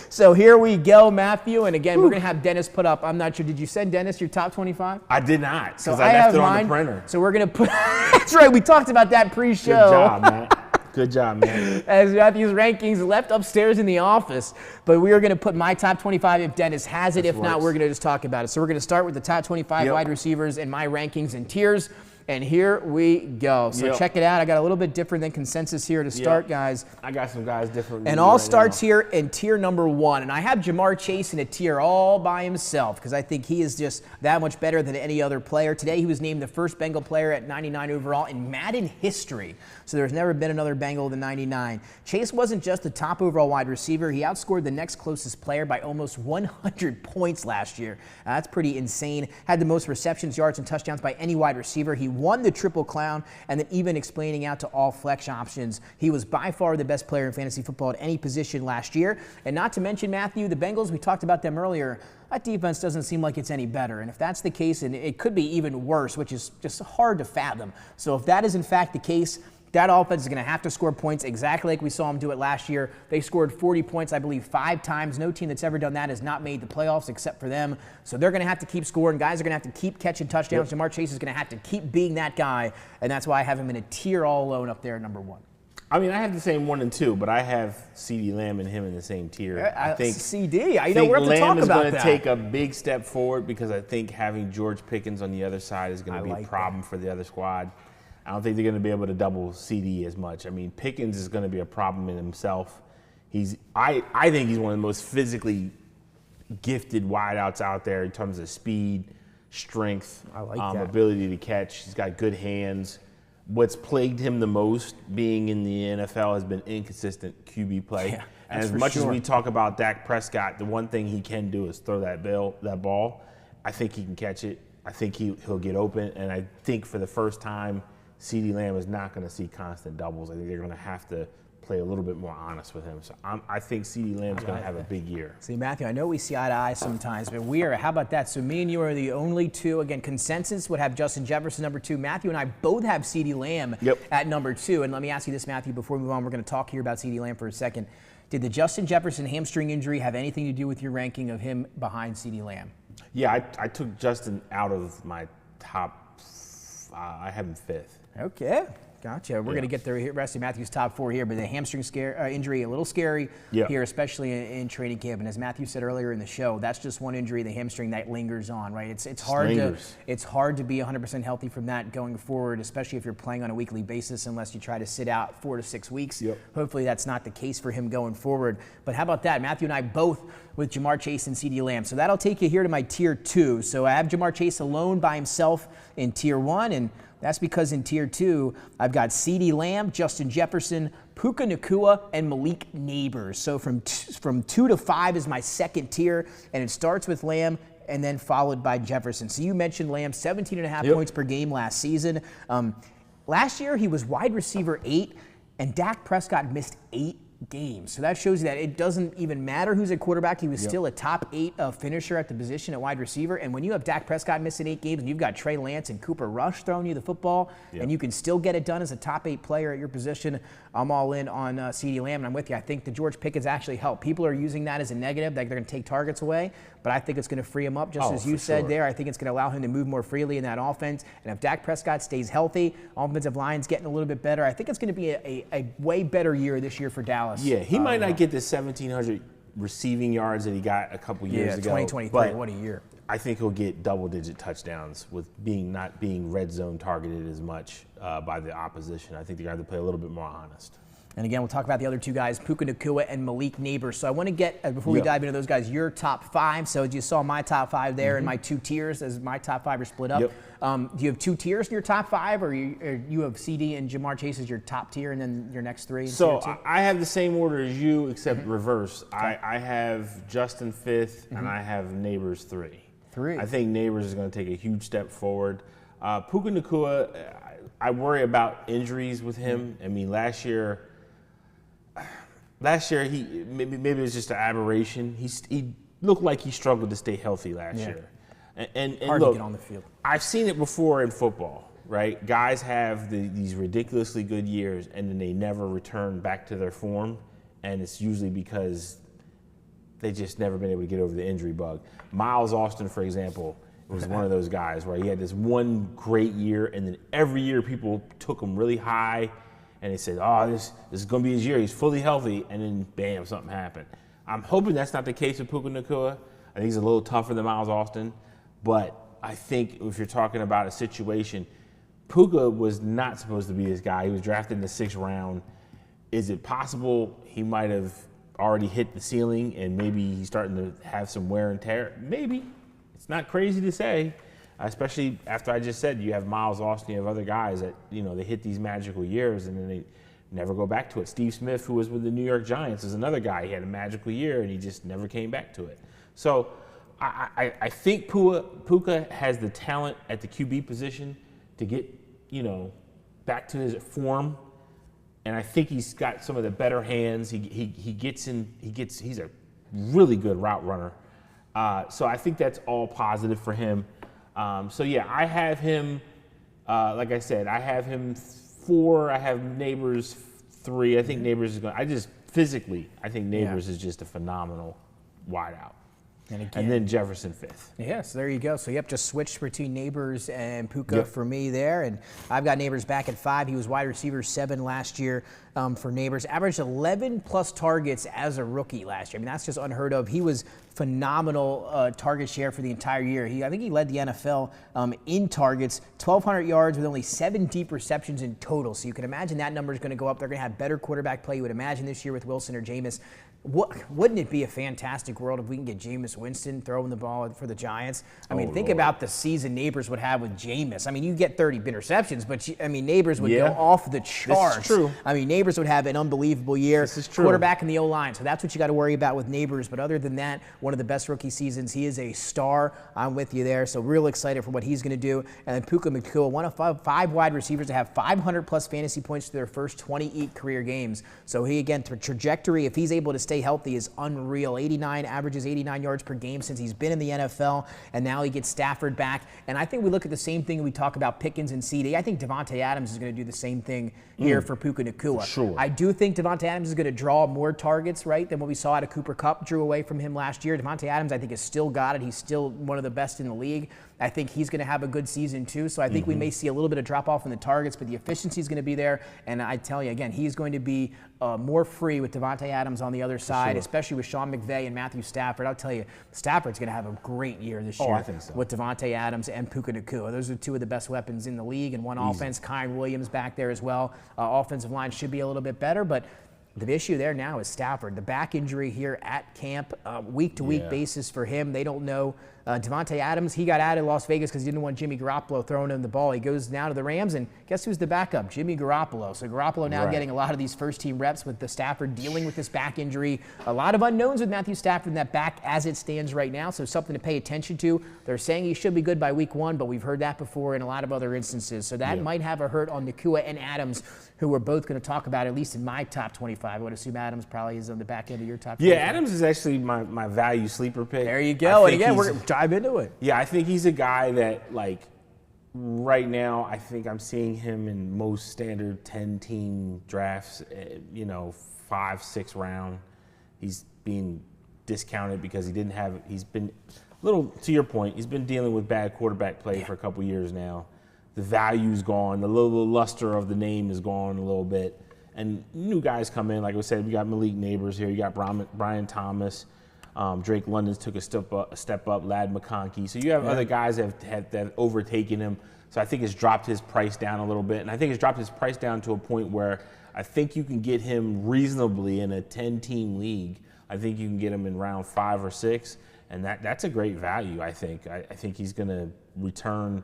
So here we go, Matthew. And again, we're going to have Dennis put up. I'm not sure. Did you send Dennis your top 25? I did not, So because I left it on mine, the printer. So we're going to put. That's right. We talked about that pre-show. Good job, Matt. Good job, man. As Matthew's rankings left upstairs in the office. But we are going to put my top 25 if Dennis has it. If not, we're going to just talk about it. So we're going to start with the top 25 wide receivers and my rankings and tiers. And here we go. So check it out. I got a little bit different than consensus here to start, guys. I got some guys different. And all starts here in tier number 1. And I have Jamar Chase in a tier all by himself because I think he is just that much better than any other player. Today he was named the first Bengal player at 99 overall in Madden history. So there's never been another Bengal than 99. Chase wasn't just the top overall wide receiver. He outscored the next closest player by almost 100 points last year. That's pretty insane. Had the most receptions, yards, and touchdowns by any wide receiver. He won the Triple Crown, and then even explaining out to all flex options. He was by far the best player in fantasy football at any position last year. And not to mention, Matthew, the Bengals, we talked about them earlier, that defense doesn't seem like it's any better. And if that's the case, and it could be even worse, which is just hard to fathom. So if that is in fact the case, that offense is going to have to score points exactly like we saw them do it last year. They scored 40 points, I believe, 5 times. No team that's ever done that has not made the playoffs except for them. So they're going to have to keep scoring. Guys are going to have to keep catching touchdowns. Jamar Chase is going to have to keep being that guy, and that's why I have him in a tier all alone up there at number 1. I mean, I have the same 1 and 2, but I have CeeDee Lamb and him in the same tier. I think CD. I think we're going to talk Lamb is about going to that. take a big step forward because I think having George Pickens on the other side is going to be a problem for the other squad. I don't think they're going to be able to double CD as much. I mean, Pickens is going to be a problem in himself. I think he's one of the most physically gifted wideouts out there in terms of speed, strength, ability to catch. He's got good hands. What's plagued him the most being in the NFL has been inconsistent QB play. Yeah, and as much as we talk about Dak Prescott, the one thing he can do is throw that ball. I think he can catch it. I think he'll get open. And I think for the first time, CeeDee Lamb is not going to see constant doubles. I think they're going to have to play a little bit more honest with him. So I think CeeDee Lamb's going to have a big year. See, Matthew, I know we see eye to eye sometimes, but how about that? So me and you are the only two. Again, consensus would have Justin Jefferson number 2. Matthew and I both have CeeDee Lamb at number 2. And let me ask you this, Matthew, before we move on, we're going to talk here about CeeDee Lamb for a second. Did the Justin Jefferson hamstring injury have anything to do with your ranking of him behind CeeDee Lamb? Yeah, I took Justin out of my top. I have him 5th. Okay. Gotcha. We're going to get the rest of Matthew's top 4 here, but the hamstring injury, a little scary here, especially in training camp. And as Matthew said earlier in the show, that's just one injury, the hamstring, that lingers on, right? It's hard to be 100% healthy from that going forward, especially if you're playing on a weekly basis, unless you try to sit out 4 to 6 weeks. Hopefully that's not the case for him going forward. But how about that? Matthew and I both with Jamar Chase and CeeDee Lamb. So that'll take you here to my tier 2. So I have Jamar Chase alone by himself in tier 1, and that's because in tier 2, I've got CeeDee Lamb, Justin Jefferson, Puka Nacua, and Malik Neighbors. So from 2 to 5 is my second tier, and it starts with Lamb and then followed by Jefferson. So you mentioned Lamb, 17.5 points per game last season. Last year, he was wide receiver 8, and Dak Prescott missed 8 games. So that shows you that it doesn't even matter who's at quarterback. He was still a top 8 finisher at the position at wide receiver. And when you have Dak Prescott missing 8 games and you've got Trey Lance and Cooper Rush throwing you the football and you can still get it done as a top 8 player at your position, I'm all in on CeeDee Lamb, and I'm with you. I think the George Pickens actually helped. People are using that as a negative, like they're going to take targets away, but I think it's going to free him up, just as you said there. I think it's going to allow him to move more freely in that offense. And if Dak Prescott stays healthy, offensive line's getting a little bit better, I think it's going to be a way better year this year for Dallas. Yeah, he might not get the 1,700 receiving yards that he got a couple years ago. 2023, what a year. I think he'll get double-digit touchdowns with not being red zone targeted as much by the opposition. I think they're going to have to play a little bit more honest. And again, we'll talk about the other 2 guys, Puka Nacua and Malik Neighbors. So I want to get, before we dive into those guys, your top 5. So you saw my top 5 there and my 2 tiers as my top 5 are split up. Do you have 2 tiers in your top 5, or you have CD and Jamar Chase as your top tier and then your next 3? So I have the same order as you, except reverse. Okay. I have Justin 5th and I have Neighbors 3. I think Neighbors is going to take a huge step forward. Puka Nacua, I worry about injuries with him. I mean, last year he maybe it was just an aberration. He looked like he struggled to stay healthy last year. And hard look, to get on the field. I've seen it before in football, right? Guys have these ridiculously good years, and then they never return back to their form, and it's usually because they just never been able to get over the injury bug. Miles Austin, for example, was one of those guys where he had this one great year, and then every year people took him really high, and they said, oh, this is going to be his year. He's fully healthy, and then, bam, something happened. I'm hoping that's not the case with Puka Nacua. I think he's a little tougher than Miles Austin, but I think if you're talking about a situation, Puka was not supposed to be this guy. He was drafted in the 6th round. Is it possible he might have already hit the ceiling and maybe he's starting to have some wear and tear? Maybe. It's not crazy to say, especially after I just said you have Miles Austin, you have other guys that, they hit these magical years and then they never go back to it. Steve Smith, who was with the New York Giants, is another guy. He had a magical year and he just never came back to it. So I think Puka has the talent at the QB position to get, back to his form. And I think he's got some of the better hands. He's a really good route runner. So I think that's all positive for him. I have him, like I said, I have him 4. I have Neighbors 3. I think Neighbors is going to, I think Neighbors is just a phenomenal wideout. And then Jefferson 5th. Yeah, so there you go. So, just switched between Neighbors and Puka for me there. And I've got Neighbors back at 5. He was wide receiver 7 last year for Neighbors. Averaged 11-plus targets as a rookie last year. I mean, that's just unheard of. He was phenomenal target share for the entire year. I think he led the NFL in targets, 1,200 yards with only 7 deep receptions in total. So you can imagine that number is going to go up. They're going to have better quarterback play, you would imagine, this year with Wilson or Jameis. Wouldn't it be a fantastic world if we can get Jameis Winston throwing the ball for the Giants? I mean, think about the season Neighbors would have with Jameis. I mean, you get 30 interceptions, but Neighbors would go off the charts. This is true. I mean, Neighbors would have an unbelievable year. This is true. Quarterback in the O-line, so that's what you got to worry about with Neighbors. But other than that, one of the best rookie seasons. He is a star. I'm with you there. So real excited for what he's going to do. And then Puka Nacua, one of 5 wide receivers to have 500-plus fantasy points to their first 28 career games. So he, again, trajectory, if he's able to stay healthy is unreal. Averages 89 yards per game since he's been in the NFL, and now he gets Stafford back. And I think we look at the same thing we talk about Pickens and CD. I think Devontae Adams is going to do the same thing here for Puka Nacua. Sure. I do think Devontae Adams is going to draw more targets, right, than what we saw out of Cooper Kupp drew away from him last year. Devontae Adams, I think, has still got it. He's still one of the best in the league. I think he's going to have a good season too. So I think we may see a little bit of drop off in the targets, but the efficiency is going to be there. And I tell you again, he's going to be more free with Devontae Adams on the other side, especially with Sean McVay and Matthew Stafford. I'll tell you, Stafford's going to have a great year this year I think so. with Devontae Adams and Puka Nacua. Those are two of the best weapons in the league. And one offense, Kyren Williams back there as well. Offensive line should be a little bit better, but the issue there now is Stafford. The back injury here at camp, week-to-week basis for him. They don't know. Devontae Adams, he got out of Las Vegas because he didn't want Jimmy Garoppolo throwing him the ball. He goes now to the Rams, and guess who's the backup? Jimmy Garoppolo. So Garoppolo now getting a lot of these first-team reps with the Stafford dealing with this back injury. A lot of unknowns with Matthew Stafford in that back as it stands right now, so something to pay attention to. They're saying he should be good by week 1, but we've heard that before in a lot of other instances. So that might have a hurt on Nacua and Adams, who we're both going to talk about, at least in my top 25. I would assume Adams probably is on the back end of your top 25. Yeah, Adams is actually my value sleeper pick. There you go. And again, we're going to dive into it. Yeah, I think he's a guy that, like, right now, I think I'm seeing him in most standard 10-team drafts, 5, 6 round. He's being discounted because he's been, to your point, he's been dealing with bad quarterback play for a couple years now. The value's gone. The little luster of the name is gone a little bit. And new guys come in. Like I said, we got Malik Neighbors here. You got Brian Thomas. Drake London's took a step up. Lad McConkey. So you have other guys that have overtaken him. So I think it's dropped his price down a little bit. And I think it's dropped his price down to a point where I think you can get him reasonably in a 10-team league. I think you can get him in round 5 or 6. And that's a great value, I think. I think he's going to return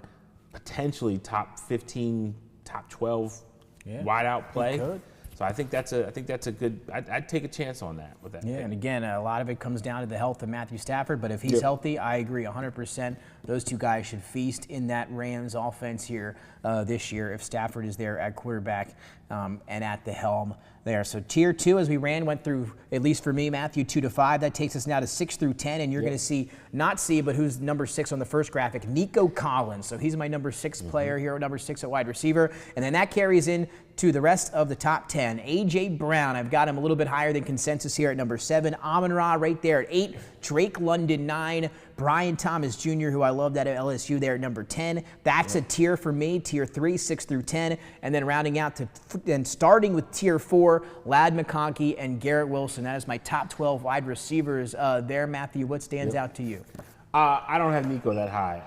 potentially top 15, top 12 wide-out play. So I think that's a good. I'd take a chance on that with that. Yeah, pick. and again, a lot of it comes down to the health of Matthew Stafford. But if he's healthy, I agree 100%. Those two guys should feast in that Rams offense here this year if Stafford is there at quarterback and at the helm there. So tier 2, as we went through, at least for me, Matthew, 2 to 5. That takes us now to 6 through 10, and you're going to but who's number 6 on the first graphic, Nico Collins. So he's my number 6 player here, number 6 at wide receiver. And then that carries in to the rest of the top 10. A.J. Brown, I've got him a little bit higher than consensus here at number 7. Amon-Ra right there at 8. Drake London 9. Brian Thomas Jr., who I loved at LSU there at number 10. That's a tier for me, tier 3, 6 through 10. And then rounding out and starting with tier 4, Lad McConkey and Garrett Wilson. That is my top 12 wide receivers there. Matthew, what stands out to you? I don't have Nico that high.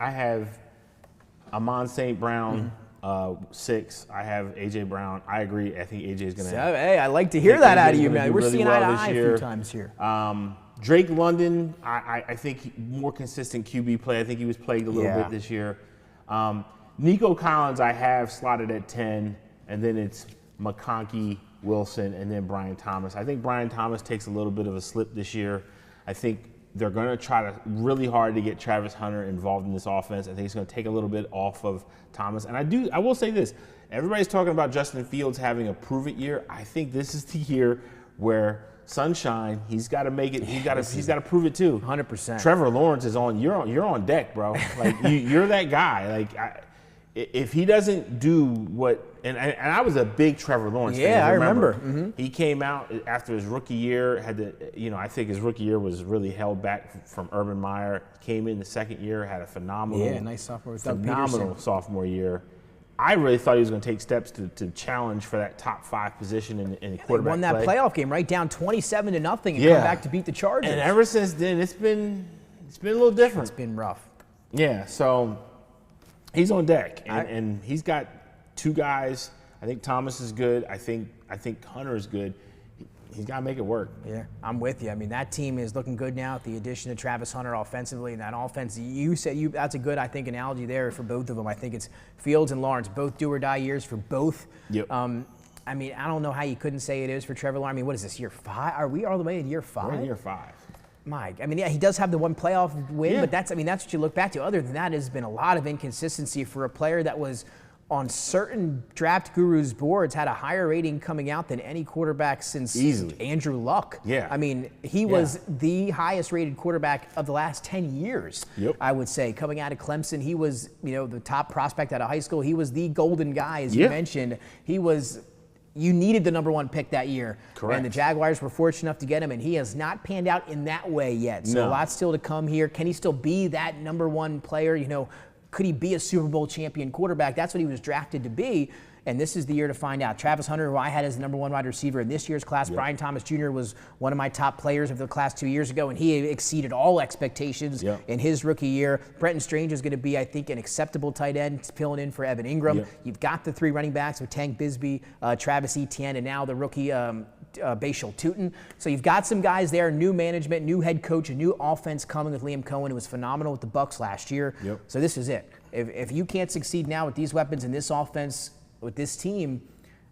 I have Amon St. Brown 6. I have A.J. Brown. I agree. I think A.J. is going to. Hey, I like to hear that out of you, man. We're seeing eye to eye a few times here. Drake London, I think more consistent QB play. I think he was plagued a little bit this year. Nico Collins, I have slotted at 10, and then it's McConkey, Wilson, and then Brian Thomas. I think Brian Thomas takes a little bit of a slip this year. I think they're going to try really hard to get Travis Hunter involved in this offense. I think it's going to take a little bit off of Thomas. And I will say this. Everybody's talking about Justin Fields having a prove-it year. I think this is the year where Sunshine, he's got to make it. He's got to prove it too. 100%. Trevor Lawrence is on. You're on deck, bro. Like you're that guy. Like if he doesn't do what, and I was a big Trevor Lawrence fan. Yeah, I remember. He came out after his rookie year. I think his rookie year was really held back from Urban Meyer. Came in the second year, had a phenomenal, nice sophomore, phenomenal sophomore year. I really thought he was going to take steps to challenge for that top 5 position in quarterback play. Won that playoff game right down 27-0 and come back to beat the Chargers. And ever since then, it's been a little different. It's been rough. Yeah, so he's on deck, and he's got 2 guys. I think Thomas is good. I think Hunter is good. He's got to make it work. Yeah, I'm with you. I mean, that team is looking good now with the addition of Travis Hunter offensively. And that offense, that's a good, I think, analogy there for both of them. I think it's Fields and Lawrence, both do-or-die years for both. Yep. I mean, I don't know how you couldn't say it is for Trevor Lawrence. I mean, what is this, year 5? Are we all the way in year 5? We're in year 5. Mike, I mean, yeah, he does have the one playoff win, but that's what you look back to. Other than that, there's been a lot of inconsistency for a player that was on certain draft gurus' boards, had a higher rating coming out than any quarterback since Easily. Andrew Luck. Yeah. I mean, he was the highest rated quarterback of the last 10 years, I would say. Coming out of Clemson, he was, the top prospect out of high school. He was the golden guy, as you mentioned. You needed the number 1 pick that year. Correct. And the Jaguars were fortunate enough to get him, and he has not panned out in that way yet. So a lot still to come here. Can he still be that number 1 player? Could he be a Super Bowl champion quarterback? That's what he was drafted to be, and this is the year to find out. Travis Hunter, who I had as the number 1 wide receiver in this year's class, Brian Thomas Jr. was one of my top players of the class 2 years ago, and he exceeded all expectations in his rookie year. Brenton Strange is going to be, I think, an acceptable tight end, filling in for Evan Ingram. You've got the 3 running backs with Tank Bisbee, Travis Etienne, and now the rookie Bashal Tutin. So you've got some guys there, new management, new head coach, a new offense coming with Liam Cohen, who was phenomenal with the Bucs last year. So this is it. If you can't succeed now with these weapons and this offense with this team,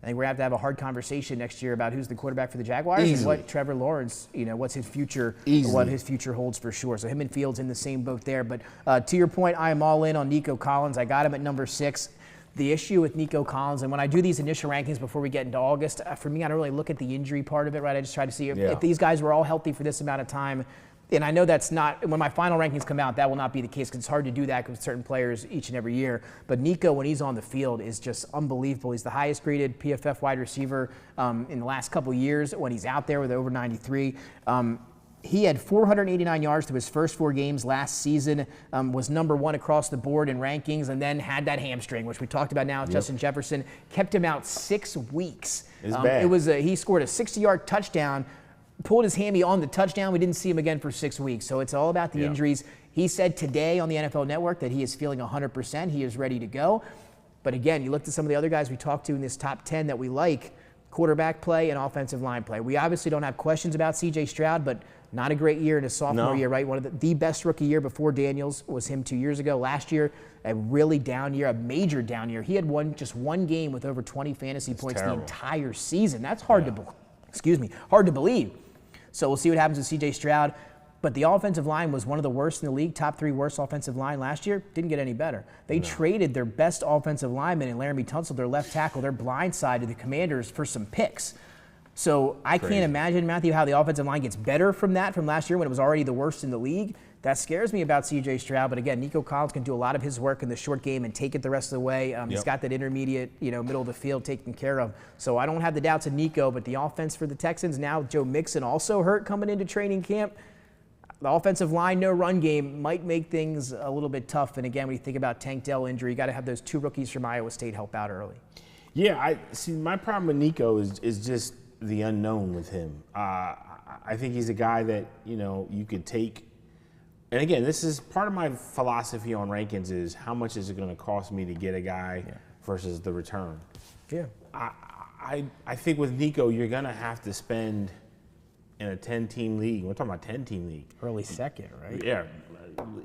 I think we're going to have a hard conversation next year about who's the quarterback for the Jaguars and what Trevor Lawrence, what's his future, what his future holds for sure. So him and Fields in the same boat there. But to your point, I am all in on Nico Collins. I got him at number 6. The issue with Nico Collins, and when I do these initial rankings before we get into August, for me, I don't really look at the injury part of it, right? I just try to see if these guys were all healthy for this amount of time. And I know that's not, when my final rankings come out, that will not be the case because it's hard to do that with certain players each and every year. But Nico, when he's on the field, is just unbelievable. He's the highest graded PFF wide receiver in the last couple years when he's out there with over 93. He had 489 yards through his first 4 games last season, was number 1 across the board in rankings, and then had that hamstring, which we talked about now. Justin Jefferson kept him out 6 weeks. It's bad. He scored a 60-yard touchdown, pulled his hammy on the touchdown. We didn't see him again for 6 weeks. So it's all about the injuries. He said today on the NFL Network that he is feeling 100%. He is ready to go. But again, you looked at some of the other guys we talked to in this top 10 that we like, quarterback play and offensive line play. We obviously don't have questions about C.J. Stroud, but not a great year in his sophomore year, right? One of the best rookie year before Daniels was him 2 years ago. Last year, a really down year, a major down year. He had just one game with over 20 fantasy points the entire season. That's hard to believe. So we'll see what happens with C.J. Stroud. But the offensive line was one of the worst in the league, top 3 worst offensive line last year. Didn't get any better. They traded their best offensive lineman in Laramie Tunsil, their left tackle, their blindside to the Commanders for some picks. So I can't imagine, Matthew, how the offensive line gets better from last year when it was already the worst in the league. That scares me about C.J. Stroud. But again, Nico Collins can do a lot of his work in the short game and take it the rest of the way. He's got that intermediate, middle of the field taken care of. So I don't have the doubts of Nico, but the offense for the Texans now, Joe Mixon also hurt coming into training camp. The offensive line, no run game, might make things a little bit tough. And again, when you think about Tank Dell injury, you got to have those 2 rookies from Iowa State help out early. Yeah, I see. My problem with Nico is just the unknown with him. I think he's a guy that you could take. And again, this is part of my philosophy on rankings: is how much is it going to cost me to get a guy versus the return. Yeah. I think with Nico, you're going to have to spend in a 10-team league. We're talking about 10-team league. Early second, right?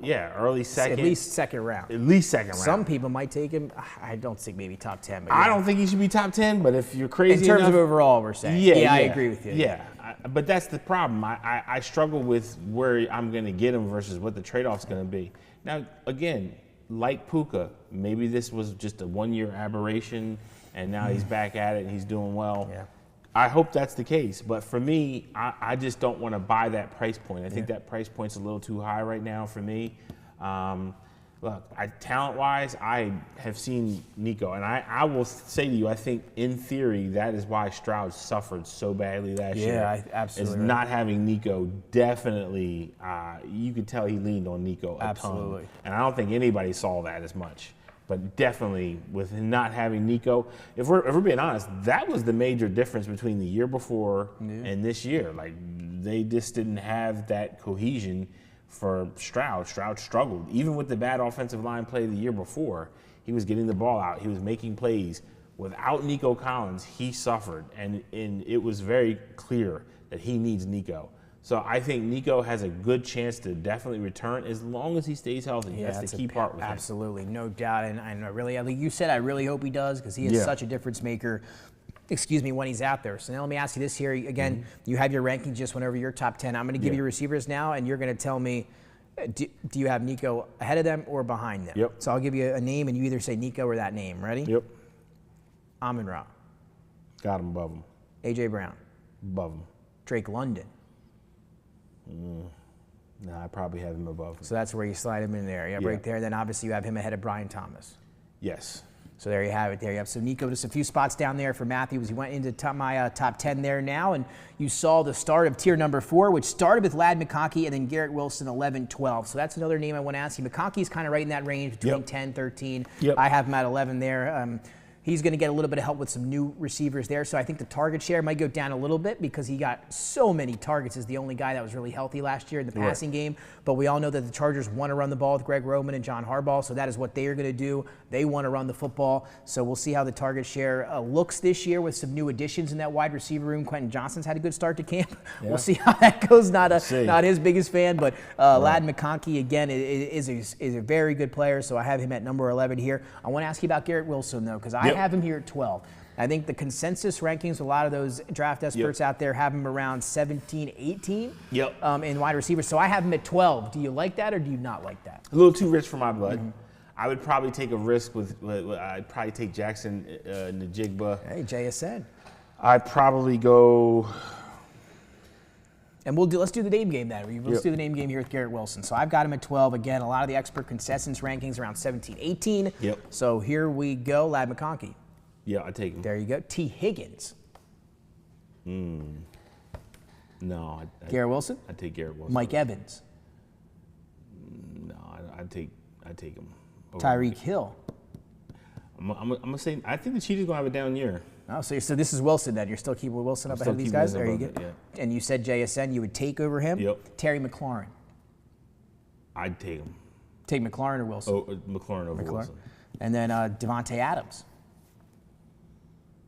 Yeah, early second. At least second round. At least second round. Some people might take him. I don't think maybe top 10. But I don't think he should be top 10, but if you're crazy in terms enough, of overall, we're saying. Yeah, I agree with you. Yeah, but that's the problem. I struggle with where I'm going to get him versus what the trade-off's going to be. Now, again, like Puka, maybe this was just a 1-year aberration, and now he's back at it and he's doing well. Yeah. I hope that's the case, but for me, I just don't want to buy that price point. I think that price point's a little too high right now for me. Look, talent-wise, I have seen Nico, and I will say to you, I think in theory that is why Stroud suffered so badly last year. Yeah, absolutely. Is not having Nico definitely, you could tell he leaned on Nico a ton. And I don't think anybody saw that as much. But definitely with not having Nico, if we're being honest, that was the major difference between the year before and this year. Like, they just didn't have that cohesion for Stroud. Stroud struggled. Even with the bad offensive line play the year before, he was getting the ball out. He was making plays. Without Nico Collins, he suffered. And it was very clear that he needs Nico. So I think Nico has a good chance to definitely return as long as he stays healthy. Yeah, that's the key part with him. Absolutely, no doubt. And I really, like you said, I really hope he does because he is such a difference maker. When he's out there. So now let me ask you this here. Again, you have your rankings just went over your top 10. I'm going to give you receivers now, and you're going to tell me Do you have Nico ahead of them or behind them? Yep. So I'll give you a name, and you either say Nico or that name. Ready? Yep. Amon-Ra. Got him above him. A.J. Brown. Above him. Drake London. Nah, I probably have him above him. So that's where you slide him in there. Yep, Yeah. right there. Then obviously you have him ahead of Brian Thomas. Yes. So there you have it there. You have so Nico, just a few spots down there for Matthews. He went into my top 10 there now, and you saw the start of tier number 4, which started with Ladd McConkey and then Garrett Wilson 11-12. So that's another name I want to ask you. McConkey's kind of right in that range between 10, 13. Yep. I have him at 11 there. He's going to get a little bit of help with some new receivers there. So I think the target share might go down a little bit because he got so many targets as the only guy that was really healthy last year in the passing game. But we all know that the Chargers want to run the ball with Greg Roman and John Harbaugh. So that is what they are going to do. They want to run the football. So we'll see how the target share looks this year with some new additions in that wide receiver room. Quentin Johnston's had a good start to camp. Yeah. We'll see how that goes. Not his biggest fan, but Ladd McConkey, again, is a very good player. So I have him at number 11 here. I want to ask you about Garrett Wilson, though, because I have him here at 12. I think the consensus rankings, a lot of those draft experts out there have him around 17, 18 in wide receivers. So I have him at 12. Do you like that or do you not like that? A little too rich for my blood. I would probably take a risk with I'd probably take Jackson Njigba. Hey, JSN. I'd probably go. And let's do the name game then. Let's do the name game here with Garrett Wilson. So I've got him at 12. Again, a lot of the expert consensus rankings around 17, 18. Yep. So here we go. Ladd McConkey. Yeah, I take him. There you go. T. Higgins. No. Garrett Wilson? I take Garrett Wilson. Mike Evans. No, I take him. Tyreek Hill. I'm gonna say I think the Chiefs are gonna have a down year. Oh, so this is Wilson then. You're still keeping Wilson up ahead of these guys? There you go. And you said JSN you would take over him? Yep. Terry McLaurin. I'd take him. Take McLaurin or Wilson? Oh, McLaurin over Wilson. And then Devontae Adams,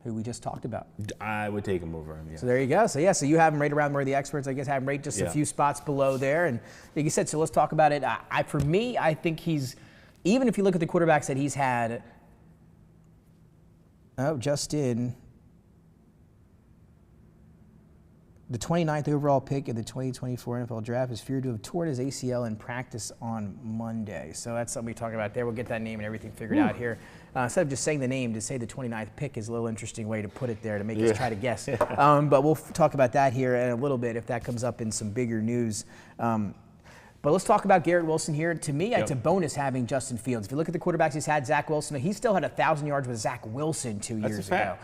who we just talked about. I would take him over him, yeah. So there you go. So you have him right around where the experts, I guess, have him right just a few spots below there. And like you said, so let's talk about it. For me, I think he's, even if you look at the quarterbacks that he's had, just in the 29th overall pick in the 2024 NFL Draft is feared to have torn his ACL in practice on Monday. So that's something we talk about there. We'll get that name and everything figured out here. Instead of just saying the name, to say the 29th pick is a little interesting way to put it there to make us try to guess. But we'll talk about that here in a little bit if that comes up in some bigger news. But let's talk about Garrett Wilson here. To me, it's a bonus having Justin Fields. If you look at the quarterbacks he's had, Zach Wilson, he still had 1,000 yards with Zach Wilson 2 years ago.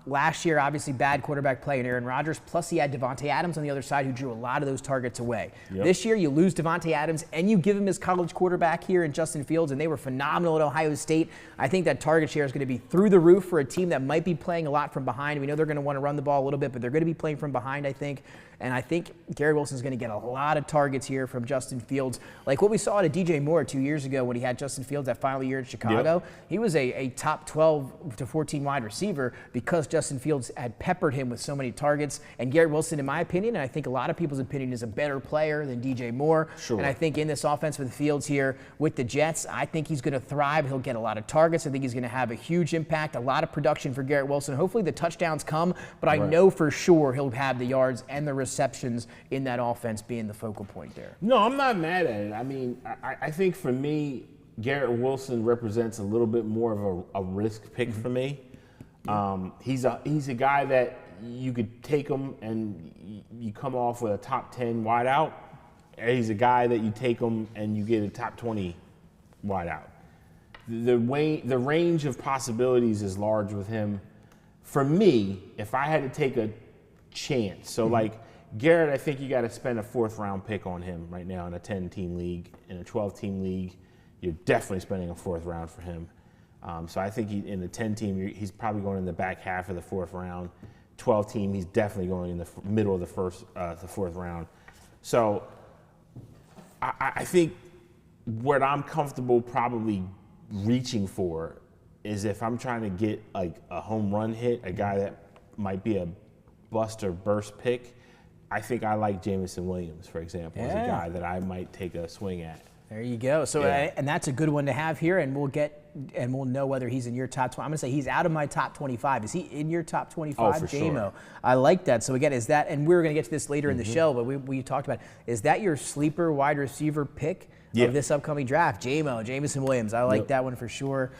Last year, obviously, bad quarterback play in Aaron Rodgers, plus he had Devontae Adams on the other side who drew a lot of those targets away. This year, you lose Devontae Adams, and you give him his college quarterback here in Justin Fields, and they were phenomenal at Ohio State. I think that target share is going to be through the roof for a team that might be playing a lot from behind. We know they're going to want to run the ball a little bit, but they're going to be playing from behind, I think. And I think Garrett Wilson's going to get a lot of targets here from Justin Fields. Like what we saw to DJ Moore 2 years ago when he had Justin Fields that final year in Chicago. He was a top 12 to 14 wide receiver because Justin Fields had peppered him with so many targets. And Garrett Wilson, in my opinion, and I think a lot of people's opinion, is a better player than DJ Moore. And I think in this offense with Fields here with the Jets, I think he's going to thrive. He'll get a lot of targets. I think he's going to have a huge impact, a lot of production for Garrett Wilson. Hopefully the touchdowns come, but I know for sure he'll have the yards and the receptions in that offense being the focal point there. No, I'm not mad at it. I mean, I think for me, Garrett Wilson represents a little bit more of a risk pick for me. He's a guy that you could take him and you come off with a top 10 wideout. He's a guy that you take him and you get a top 20 wideout. The range of possibilities is large with him. For me, if I had to take a chance, so like Garrett, I think you got to spend a 4th round pick on him right now in a 10-team league. In a 12-team league, you're definitely spending a 4th round for him. So I think in the 10-team, he's probably going in the back half of the 4th round. 12-team, he's definitely going in the middle of the 4th round. So I think what I'm comfortable probably reaching for is if I'm trying to get like a home run hit, a guy that might be a bust or burst pick, I think I like Jameson Williams, for example, as a guy that I might take a swing at. There you go. So, and that's a good one to have here, and we'll know whether he's in your top 20. I'm going to say he's out of my top 25. Is he in your top 25? Oh, for sure. I like that. So again, is that, and we're going to get to this later in the show, but we talked about, is that your sleeper wide receiver pick of this upcoming draft? Jamison Williams. I like that one for sure.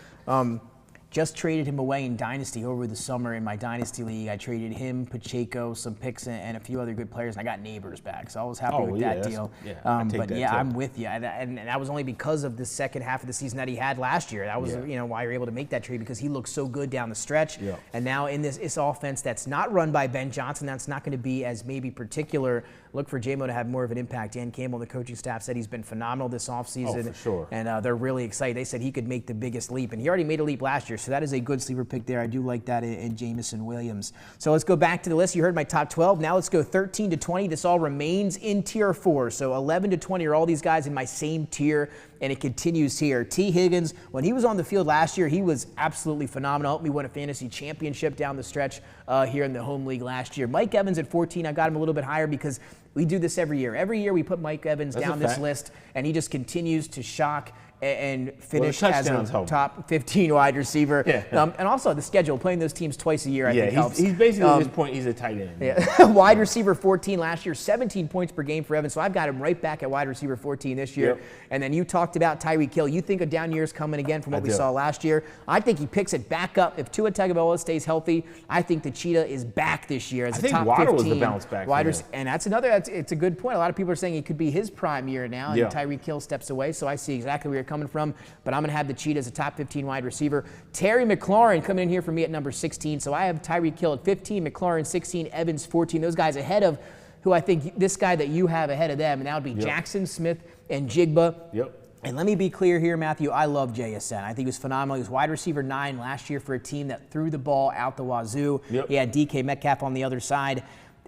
Just traded him away in Dynasty over the summer in my Dynasty League. I traded him, Pacheco, some picks, and a few other good players, and I got Neighbors back. So I was happy with that deal. I'm with you. And that was only because of the second half of the season that he had last year. That was why you're able to make that trade, because he looked so good down the stretch. Yeah. And now in this offense that's not run by Ben Johnson, that's not going to be as maybe particular. Look for J-Mo to have more of an impact. Dan Campbell, the coaching staff, said he's been phenomenal this offseason. Oh, for sure. And they're really excited. They said he could make the biggest leap, and he already made a leap last year. So that is a good sleeper pick there. I do like that in Jamison Williams. So let's go back to the list. You heard my top 12. Now let's go 13 to 20. This all remains in tier 4. So 11 to 20 are all these guys in my same tier, and it continues here. T. Higgins, when he was on the field last year, he was absolutely phenomenal. Helped me win a fantasy championship down the stretch here in the home league last year. Mike Evans at 14, I got him a little bit higher because we do this every year. Every year we put Mike Evans down this list, and he just continues to shock and finish as a top 15 wide receiver. Yeah. And also the schedule, playing those teams twice a year, I think helps. He's basically at this point, he's a tight end. Yeah. Wide receiver 14 last year, 17 points per game for Evans. So I've got him right back at wide receiver 14 this year. Yep. And then you talked about Tyreek Hill. You think a down year's coming again from what we saw last year. I think he picks it back up. If Tua Tagovailoa stays healthy, I think the Cheetah is back this year as a top 15. I think Waddle was the bounce back. And that's another, it's a good point. A lot of people are saying it could be his prime year now, and Tyreek Hill steps away. So I see exactly where you're coming from. But I'm going to have the Cheetah as a top 15 wide receiver. Terry McLaurin coming in here for me at number 16. So I have Tyreek Hill at 15, McLaurin 16, Evans 14. Those guys ahead of who I think this guy that you have ahead of them, and that would be Jackson Smith and Jigba. Yep. And let me be clear here, Matthew, I love JSN. I think he was phenomenal. He was wide receiver 9 last year for a team that threw the ball out the wazoo. Yep. He had DK Metcalf on the other side.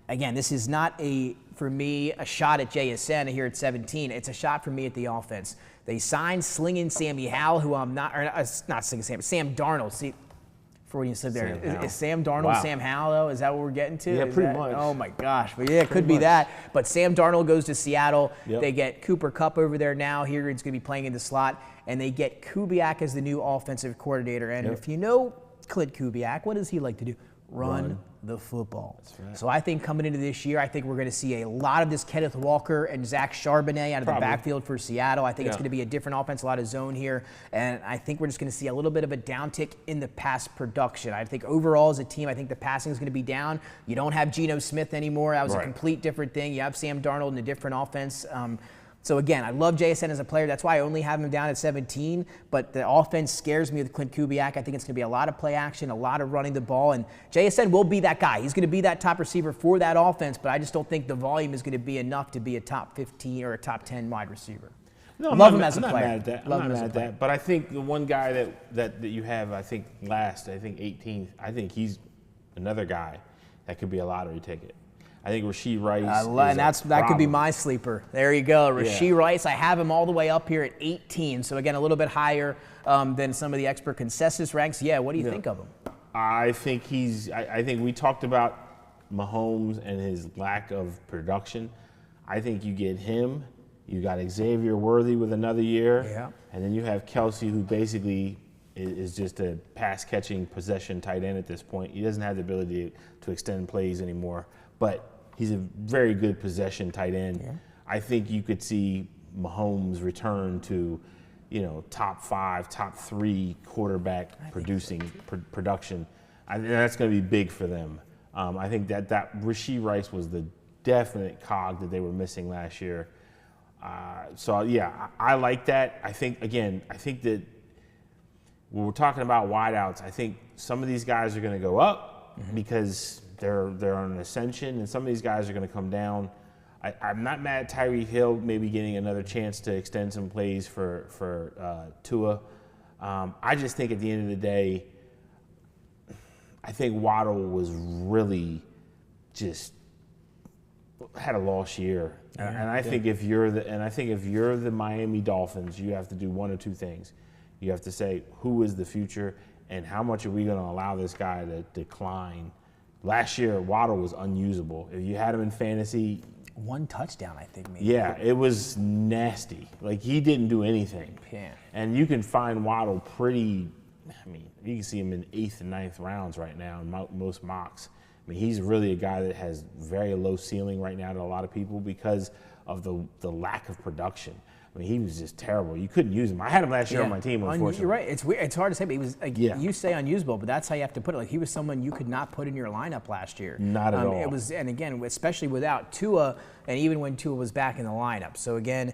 Again, this is not for me, a shot at JSN here at 17. It's a shot for me at the offense. They signed Slinging Sammy Howell, who I'm not, or not Slinging Sam, Sam Darnold. See, for when you said there, is Sam Darnold Sam Howell, though? Is that what we're getting to? Yeah, pretty much. Oh, my gosh. But yeah, it could be that. But Sam Darnold goes to Seattle. Yep. They get Cooper Kupp over there now. Here he's going to be playing in the slot. And they get Kubiak as the new offensive coordinator. And if you know Clint Kubiak, what does he like to do? Run the football. That's right. So I think coming into this year, I think we're going to see a lot of this Kenneth Walker and Zach Charbonnet out of the backfield for Seattle. I think it's going to be a different offense, a lot of zone here. And I think we're just going to see a little bit of a downtick in the pass production. I think overall as a team, I think the passing is going to be down. You don't have Geno Smith anymore. That was a complete different thing. You have Sam Darnold in a different offense. So again, I love JSN as a player. That's why I only have him down at 17. But the offense scares me with Clint Kubiak. I think it's going to be a lot of play action, a lot of running the ball. And JSN will be that guy. He's going to be that top receiver for that offense. But I just don't think the volume is going to be enough to be a top 15 or a top 10 wide receiver. No, love him as a player. I'm not mad at that. I'm not mad at that. But I think the one guy that you have, I think last, I think 18th, I think he's another guy that could be a lottery ticket. I think Rashee Rice. And that could be my sleeper. There you go. Rashee Rice. I have him all the way up here at 18. So again, a little bit higher than some of the expert consensus ranks. Yeah. What do you think of him? I think I think we talked about Mahomes and his lack of production. I think you get him. You got Xavier Worthy with another year. Yeah. And then you have Kelsey, who basically is just a pass-catching possession tight end at this point. He doesn't have the ability to extend plays anymore. But he's a very good possession tight end. Yeah. I think you could see Mahomes return to, top 5, top 3 quarterback production. And that's going to be big for them. I think that Rashee Rice was the definite cog that they were missing last year. I like that. I think that when we're talking about wideouts, I think some of these guys are going to go up because they're on an ascension, and some of these guys are going to come down. I'm not mad at Tyreek Hill maybe getting another chance to extend some plays for Tua. I just think at the end of the day, I think Waddle was really just had a lost year, and I think if you're the Miami Dolphins, you have to do one or two things. You have to say who is the future, and how much are we going to allow this guy to decline. Last year, Waddle was unusable. If you had him in fantasy, 1 touchdown, I think, maybe. Yeah, it was nasty. Like, he didn't do anything. Yeah. And you can find Waddle pretty, I mean, you can see him in 8th and 9th rounds right now in most mocks. I mean, he's really a guy that has very low ceiling right now to a lot of people because of the lack of production. I mean, he was just terrible. You couldn't use him. I had him last year on my team, unfortunately. You're right. It's weird. It's hard to say, but he was, like, you say unusable, but that's how you have to put it. Like, he was someone you could not put in your lineup last year. Not at all. It was, and again, especially without Tua, and even when Tua was back in the lineup. So again,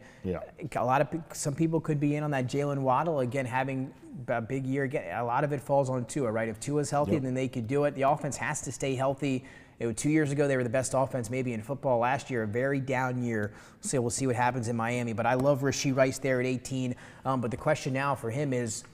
some people could be in on that Jalen Waddle again having a big year. Again, a lot of it falls on Tua, right? If Tua's healthy, then they could do it. The offense has to stay healthy. 2 years ago, they were the best offense maybe in football. Last year, a very down year. So we'll see what happens in Miami. But I love Rashee Rice there at 18. But the question now for him is,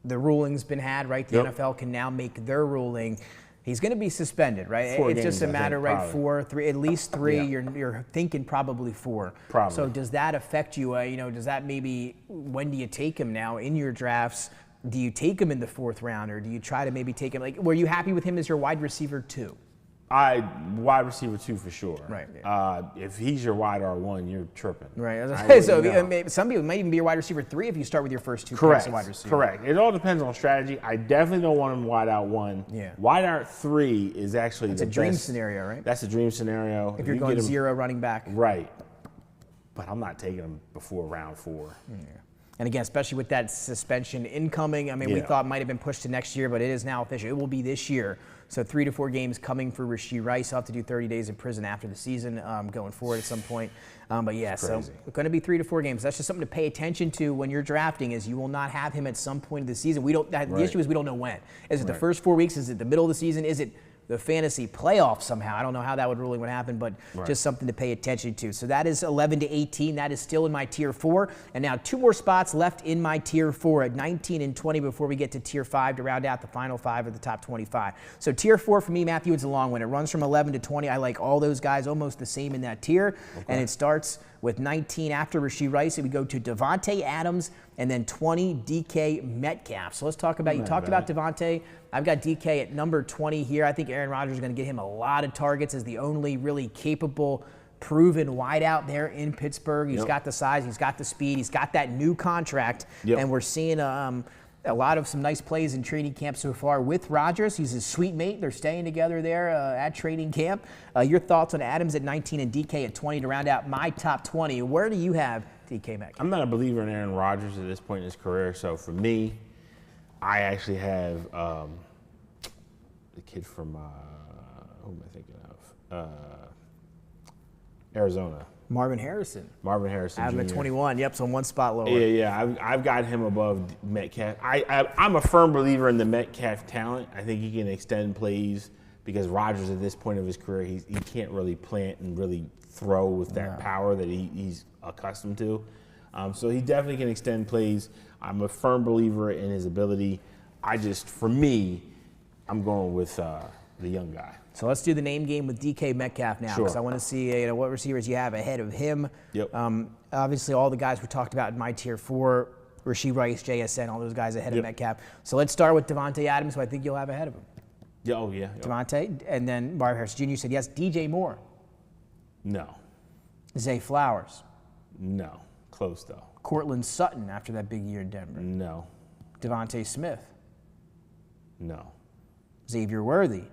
the ruling's been had, right? The NFL can now make their ruling. He's going to be suspended, right? 4 it's games, just a matter, right? probably. 4, 3, at least 3. Yeah. You're thinking probably 4. Probably. So does that affect you? Does that maybe, when do you take him now in your drafts? Do you take him in the 4th round, or do you try to maybe take him? Like, were you happy with him as your wide receiver 2? Wide receiver 2 for sure. Right. If he's your wide R1, you're tripping. Right. So some people might even be your wide receiver 3 if you start with your first 2 picks of wide receiver. Correct. It all depends on strategy. I definitely don't want him wide out 1. Yeah. Wide out 3 is actually That's the a dream best. scenario, right? That's a dream scenario. If you're going 0 running back. Right. But I'm not taking him before round 4. Yeah. And again, especially with that suspension incoming, I mean, we thought it might have been pushed to next year, but it is now official. It will be this year. So 3 to 4 games coming for Rashee Rice. He'll have to do 30 days in prison after the season going forward at some point. But yeah, so it's going to be 3 to 4 games. That's just something to pay attention to when you're drafting, is you will not have him at some point of the season. The issue is we don't know when. Is it the first 4 weeks? Is it the middle of the season? Is it the fantasy playoff somehow? I don't know how that would really would happen, but just something to pay attention to. So that is 11 to 18. That is still in my tier 4. And now 2 more spots left in my tier 4 at 19 and 20 before we get to tier 5 to round out the final 5 of the top 25. So tier 4 for me, Matthew, it's a long one. It runs from 11 to 20. I like all those guys almost the same in that tier. And it starts with 19 after Rashee Rice, and we go to Davante Adams, and then 20, DK Metcalf. So let's talk about, you talked about Davante. I've got DK at number 20 here. I think Aaron Rodgers is going to get him a lot of targets as the only really capable, proven wideout there in Pittsburgh. He's got the size, he's got the speed, he's got that new contract, and we're seeing a lot of some nice plays in training camp so far with Rodgers. He's his sweet mate. They're staying together there at training camp. Your thoughts on Adams at 19 and DK at 20 to round out my top 20. Where do you have DK Metcalf? I'm not a believer in Aaron Rodgers at this point in his career. So for me, I actually have the kid from, who am I thinking of? Arizona. Marvin Harrison. Marvin Harrison. I have him at 21. Yep, so 1 spot lower. Yeah. I've got him above Metcalf. I'm a firm believer in the Metcalf talent. I think he can extend plays because Rodgers at this point of his career, he can't really plant and really throw with that power that he's accustomed to. So he definitely can extend plays. I'm a firm believer in his ability. For me, I'm going with the young guy. So let's do the name game with DK Metcalf now, because I want to see what receivers you have ahead of him. Obviously, all the guys we talked about in my tier 4, Rashee Rice, JSN, all those guys ahead of Metcalf. So let's start with Davante Adams, who I think you'll have ahead of him. Davante, and then Marvin Harrison Jr. said yes. DJ Moore. No. Zay Flowers. No. Close, though. Cortland Sutton after that big year in Denver. No. Devontae Smith. No. Xavier Worthy.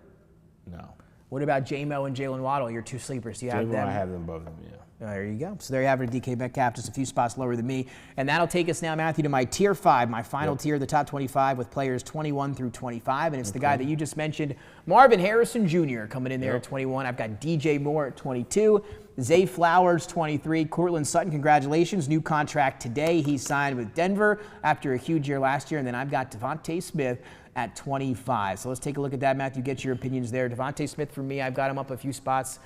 No. What about J-Mo and Jalen Waddle, your 2 sleepers? Do you have them? I have them above them, There you go. So there you have it, DK Metcalf, just a few spots lower than me. And that'll take us now, Matthew, to my tier 5, my final tier, the top 25 with players 21 through 25. And it's the guy that you just mentioned, Marvin Harrison Jr. coming in there at 21. I've got DJ Moore at 22. Zay Flowers, 23. Cortland Sutton, congratulations. New contract today. He signed with Denver after a huge year last year. And then I've got Devontae Smith at 25. So let's take a look at that, Matthew. Get your opinions there. Devontae Smith, for me, I've got him up a few spots.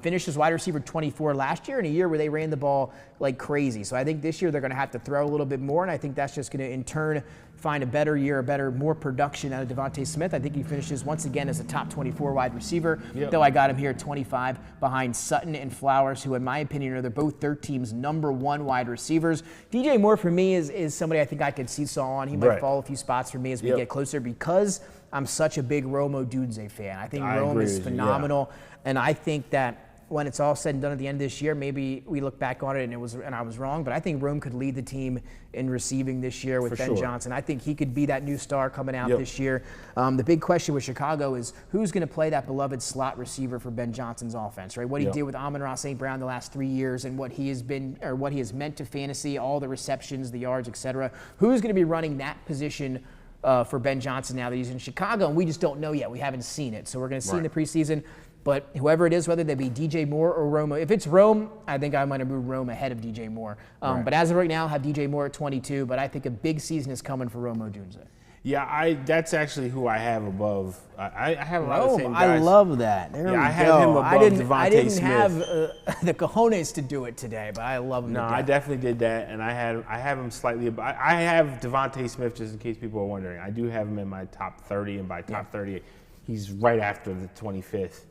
Finished as wide receiver 24 last year in a year where they ran the ball like crazy. So I think this year they're going to have to throw a little bit more, and I think that's just going to, in turn, find a better year, more production out of Devontae Smith. I think he finishes once again as a top 24 wide receiver, though I got him here at 25 behind Sutton and Flowers, who in my opinion are both their team's number 1 wide receivers. DJ Moore for me is somebody I think I could seesaw on. He might fall a few spots for me as we get closer because I'm such a big Rome Odunze fan. I think Rome is phenomenal, and I think that when it's all said and done at the end of this year, maybe we look back on it and I was wrong, but I think Rome could lead the team in receiving this year with Ben Johnson. I think he could be that new star coming out this year. The big question with Chicago is who's going to play that beloved slot receiver for Ben Johnson's offense, right? What he did with Amon-Ra St. Brown the last 3 years and what he has been, or what he has meant to fantasy, all the receptions, the yards, etc. Who's going to be running that position for Ben Johnson now that he's in Chicago? And we just don't know yet. We haven't seen it. So we're going to see in the preseason. But whoever it is, whether they be DJ Moore or Rome, if it's Rome, I think I might have moved Rome ahead of DJ Moore. But as of right now, I have DJ Moore at 22. But I think a big season is coming for Rome Odunze. Yeah, that's actually who I have above. I have a lot of the same guys. I love that. There we go. I have him above Devontae Smith. I didn't have the cojones to do it today, but I love him. No, I definitely did that, and I have him slightly above. I have Devontae Smith, just in case people are wondering. I do have him in my top 30, and by top 30, he's right after the 25th.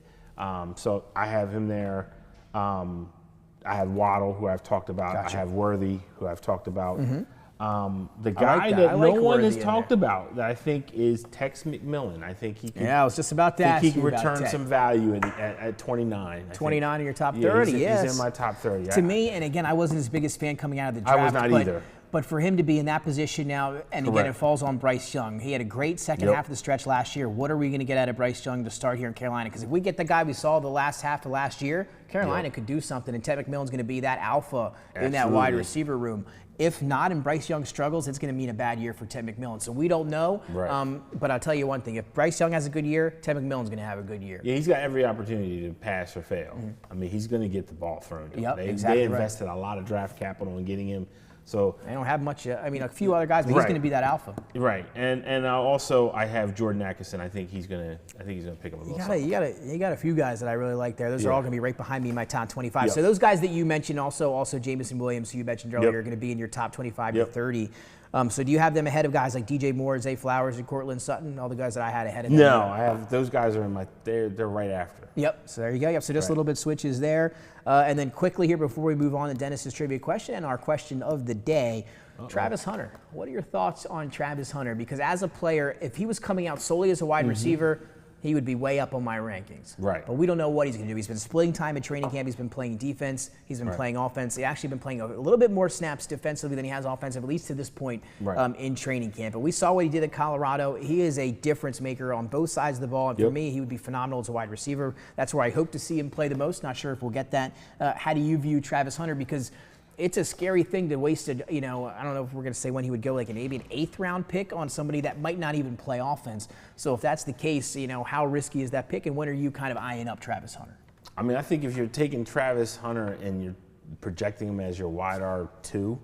So I have him there. I have Waddle, who I've talked about. Gotcha. I have Worthy, who I've talked about. The guy that no one has talked about that I think is Tex McMillan. I think he can. Yeah, I was just about to ask you about he can return some value at 29. 29 in your top 30, he's in my top 30. To me, and again, I wasn't his biggest fan coming out of the draft. I was not either. But for him to be in that position now, and again, it falls on Bryce Young. He had a great second half of the stretch last year. What are we going to get out of Bryce Young to start here in Carolina? Because if we get the guy we saw the last half of last year, Carolina could do something, and Ted McMillan's going to be that alpha in that wide receiver room. If not, and Bryce Young struggles, it's going to mean a bad year for Ted McMillan. So we don't know. But I'll tell you one thing. If Bryce Young has a good year, Ted McMillan's going to have a good year. Yeah, he's got every opportunity to pass or fail. I mean, he's going to get the ball thrown to him. They invested a lot of draft capital in getting him. So they don't have much. I mean, a few other guys, but he's going to be that alpha. Right, and also I have Jordan Atkinson. I think he's going to pick up a little something. You got a few guys that I really like there. Those are all going to be right behind me in my top 25. So those guys that you mentioned, also Jamison Williams, who you mentioned earlier, are going to be in your top 25 to 30. So do you have them ahead of guys like DJ Moore, Zay Flowers, and Cortland Sutton, all the guys that I had ahead of them? No, I have those guys are in my. They're right after. So there you go. So just a little bit switches there, and then quickly here before we move on to Dennis's trivia question and our question of the day. Travis Hunter. What are your thoughts on Travis Hunter? Because as a player, if he was coming out solely as a wide receiver, he would be way up on my rankings. But we don't know what he's going to do. He's been splitting time at training camp. He's been playing defense. He's been playing offense. He's actually been playing a little bit more snaps defensively than he has offensive, at least to this point in training camp. But we saw what he did at Colorado. He is a difference maker on both sides of the ball. And for me, he would be phenomenal as a wide receiver. That's where I hope to see him play the most. Not sure if we'll get that. How do you view Travis Hunter? Because it's a scary thing to waste I don't know if we're going to say when he would go, like maybe an 8th round pick on somebody that might not even play offense. So if that's the case, how risky is that pick, and when are you kind of eyeing up Travis Hunter? I mean, I think if you're taking Travis Hunter and you're projecting him as your wide R2,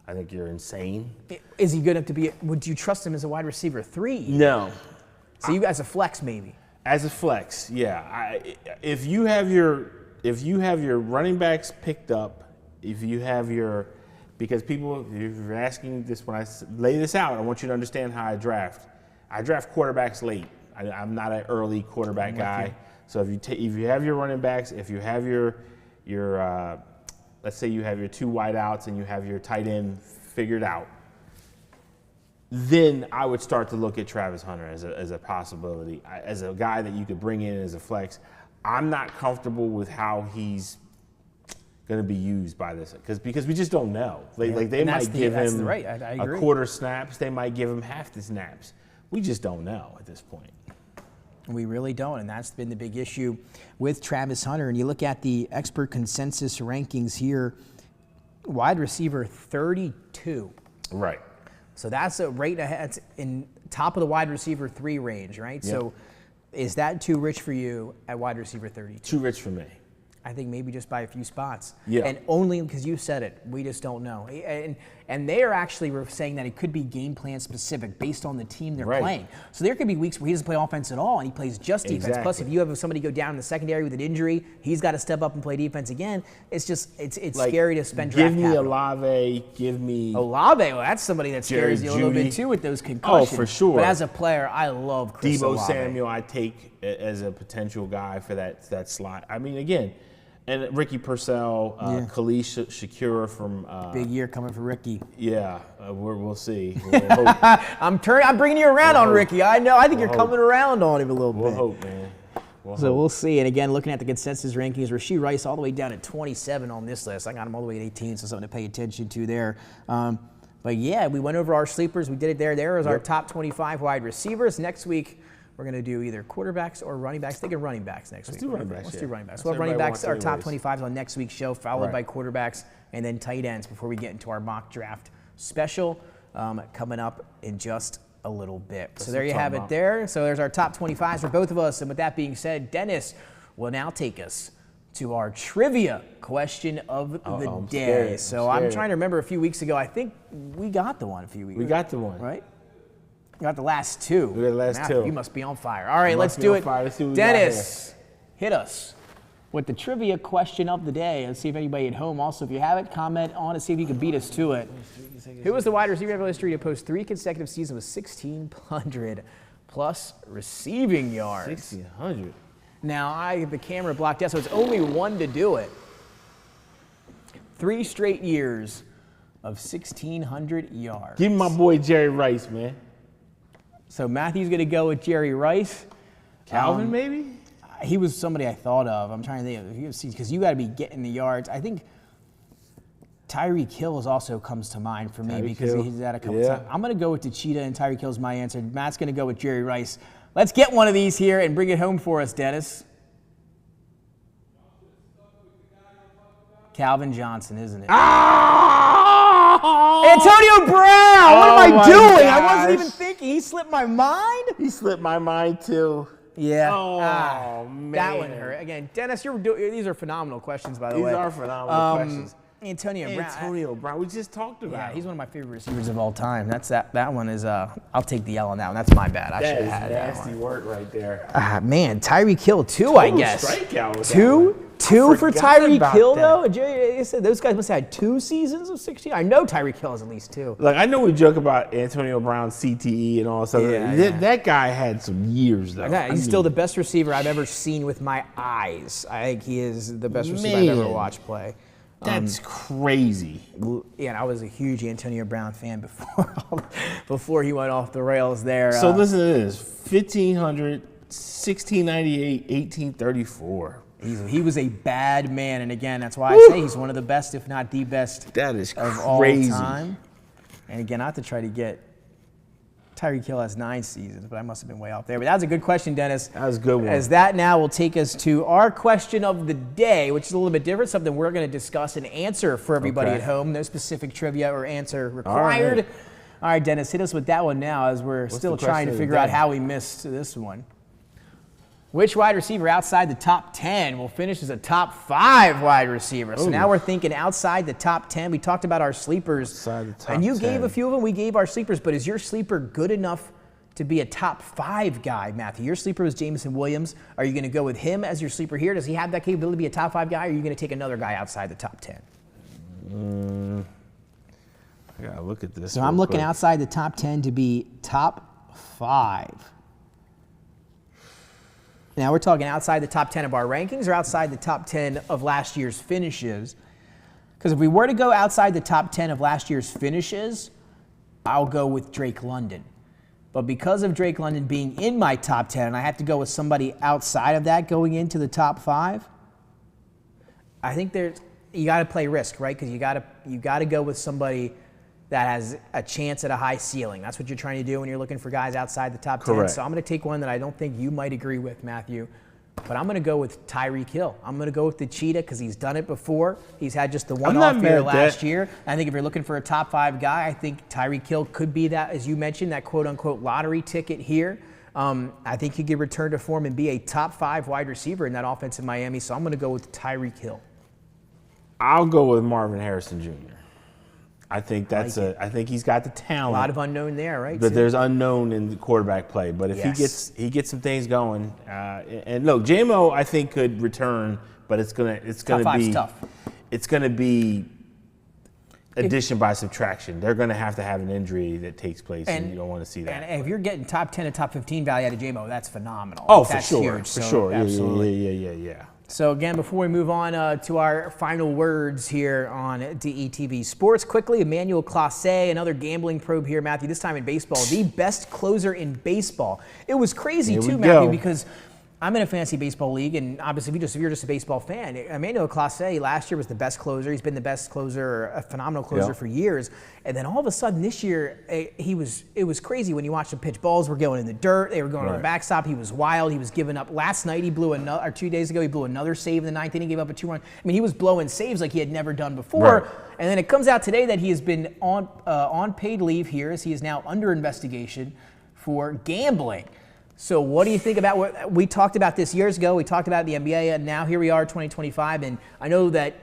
I think you're insane. Is he good enough to be? Would you trust him as a wide receiver 3? No. So you as a flex, maybe? As a flex, yeah. If you have your running backs picked up, if you have because people, if you're asking this, when I lay this out, I want you to understand how I draft. I draft quarterbacks late. I'm not an early quarterback guy. So if you have your running backs, if you have your let's say you have your 2 wideouts and you have your tight end figured out, then I would start to look at Travis Hunter as a possibility, as a guy that you could bring in as a flex. I'm not comfortable with how he's going to be used by this because we just don't know. They might give him a quarter snaps. They might give him half the snaps. We just don't know at this point. We really don't, and that's been the big issue with Travis Hunter. And you look at the expert consensus rankings here, wide receiver 32. Right. So that's a right ahead in top of the wide receiver 3 range, right? So is that too rich for you at wide receiver 32? Too rich for me. I think maybe just by a few spots. Yeah. And only because you said it, we just don't know. And they are actually saying that it could be game plan specific based on the team they're playing. So there could be weeks where he doesn't play offense at all and he plays just defense. Exactly. Plus, if you have somebody go down in the secondary with an injury, he's got to step up and play defense again. It's just, it's like, scary to spend draft capital. Give me Olave, give me... Olave, well, that's somebody that scares you a little bit too with those concussions. Oh, for sure. But as a player, I love Chris Olave. Deebo Samuel, I take as a potential guy for that slot. I mean, again... And Ricky Purcell, Khalil Shakira from big year coming for Ricky. Yeah, we'll see. We'll hope. I'm bringing you around on Ricky. I know. I think you're coming around on him a little bit. We'll hope, man. So we'll see. And again, looking at the consensus rankings, Rashee Rice all the way down at 27 on this list. I got him all the way at 18, so something to pay attention to there. But yeah, we went over our sleepers. We did it there. There is our top 25 wide receivers. Next week, we're going to do either quarterbacks or running backs. Thinking running backs next week. Let's do running backs. Let's do running backs. We'll have running backs, our top 25s on next week's show, followed by quarterbacks and then tight ends before we get into our mock draft special coming up in just a little bit. So there you have it there. So there's our top 25s for both of us. And with that being said, Dennis will now take us to our trivia question of the day. I'm trying to remember a few weeks ago. I think we got the one a few weeks ago. We got the one. Right? We got the last two. We got the last two. You must be on fire. All right, let's do it. Let's see what Dennis, hit us with the trivia question of the day. Let's see if anybody at home also, if you have it, comment on it, see if you can beat us to it. Who was the wide receiver in history to post 3 consecutive seasons with 1,600 plus receiving yards? 1,600. Now, I have the camera blocked out, so it's only one to do it. 3 straight years of 1,600 yards. Give me my boy Jerry Rice, man. So Matthew's going to go with Jerry Rice. Calvin, maybe? He was somebody I thought of. I'm trying to think of because you got to be getting the yards. I think Tyreek Hill also comes to mind for me because he's had a couple times. I'm going to go with the Cheetah, and Tyreek Hill's my answer. Matt's going to go with Jerry Rice. Let's get one of these here and bring it home for us, Dennis. Calvin Johnson, isn't it? Antonio Brown! What am I doing? I wasn't even thinking. He slipped my mind? He slipped my mind, too. Yeah. Oh, man. That one hurt. Again, Dennis, these are phenomenal questions, by the way. These are phenomenal questions. Antonio Brown. We just talked about him. He's one of my favorite receivers of all time. That one is, I'll take the L on that one. That's my bad. I should have had that one. Nasty work right there. Man, Tyreek Hill, too, I guess. Strikeout. Two for Tyreek Hill, though? Jerry said those guys must have had 2 seasons of 16. I know Tyreek Hill has at least 2. Look, I know we joke about Antonio Brown's CTE and all stuff. That guy had some years, though. He's still the best receiver I've ever seen with my eyes. I think he is the best receiver I've ever watched play. That's crazy. Yeah, and I was a huge Antonio Brown fan before he went off the rails there. So listen to this: 1,500, 1698, 1834. He was a bad man, and again, that's why I say he's one of the best, if not the best, that is of crazy. all time. And again, I have to try to get Tyreek Hill has 9 seasons, but I must have been way off there. But that was a good question, Dennis. That was a good one. As that now will take us to our question of the day, which is a little bit different, something we're going to discuss and answer for everybody at home. No specific trivia or answer required. All right, Dennis, hit us with that one now as we're still trying to figure out how we missed this one. Which wide receiver outside the top 10 will finish as a top 5 wide receiver? So now we're thinking outside the top 10. We talked about our sleepers. Outside the top and you 10. gave a few of them. We gave our sleepers. But is your sleeper good enough to be a top 5 guy, Matthew? Your sleeper was Jameson Williams. Are you going to go with him as your sleeper here? Does he have that capability to be a top 5 guy? Or are you going to take another guy outside the top 10? I got to look at this. So I'm looking outside the top 10 to be top 5. Now, we're talking outside the top 10 of our rankings or outside the top 10 of last year's finishes. Because if we were to go outside the top 10 of last year's finishes, I'll go with Drake London. But because of Drake London being in my top 10, and I have to go with somebody outside of that going into the top 5, I think you got to play risk, right? Because you got to go with somebody that has a chance at a high ceiling. That's what you're trying to do when you're looking for guys outside the top 10. So I'm going to take one that I don't think you might agree with, Matthew. But I'm going to go with Tyreek Hill. I'm going to go with the Cheetah because he's done it before. He's had just the one-off year last year. I think if you're looking for a top 5 guy, I think Tyreek Hill could be that, as you mentioned, that quote-unquote lottery ticket here. I think he could return to form and be a top 5 wide receiver in that offense in Miami. So I'm going to go with Tyreek Hill. I'll go with Marvin Harrison Jr. I think I think he's got the talent. A lot of unknown there, right? But there's unknown in the quarterback play. But if he gets some things going, and look, JMO I think could return, but it's gonna be tough. It's gonna be addition by subtraction. They're gonna have to have an injury that takes place, and you don't want to see that. And if you're getting top 10 and top 15 value out of JMO, that's phenomenal. Oh, that's for sure, huge. for sure. Absolutely. Yeah. So again, before we move on to our final words here on DETV Sports, quickly, Emanuel Clase, another gambling probe here, Matthew, this time in baseball, the best closer in baseball. It was crazy too, Matthew, because I'm in a fantasy baseball league, and obviously if you're just a baseball fan, Emanuel Clase last year was the best closer. He's been the best closer, a phenomenal closer for years. And then all of a sudden this year, it was crazy when you watched him pitch. Balls were going in the dirt. They were going on the backstop. He was wild. He was giving up. Last night he blew or 2 days ago, he blew another save in the ninth inning. He gave up a 2-run. I mean, he was blowing saves like he had never done before. Right. And then it comes out today that he has been on paid leave here, as he is now under investigation for gambling. So what do you think about what we talked about this years ago? We talked about the NBA, and now here we are, 2025. And I know that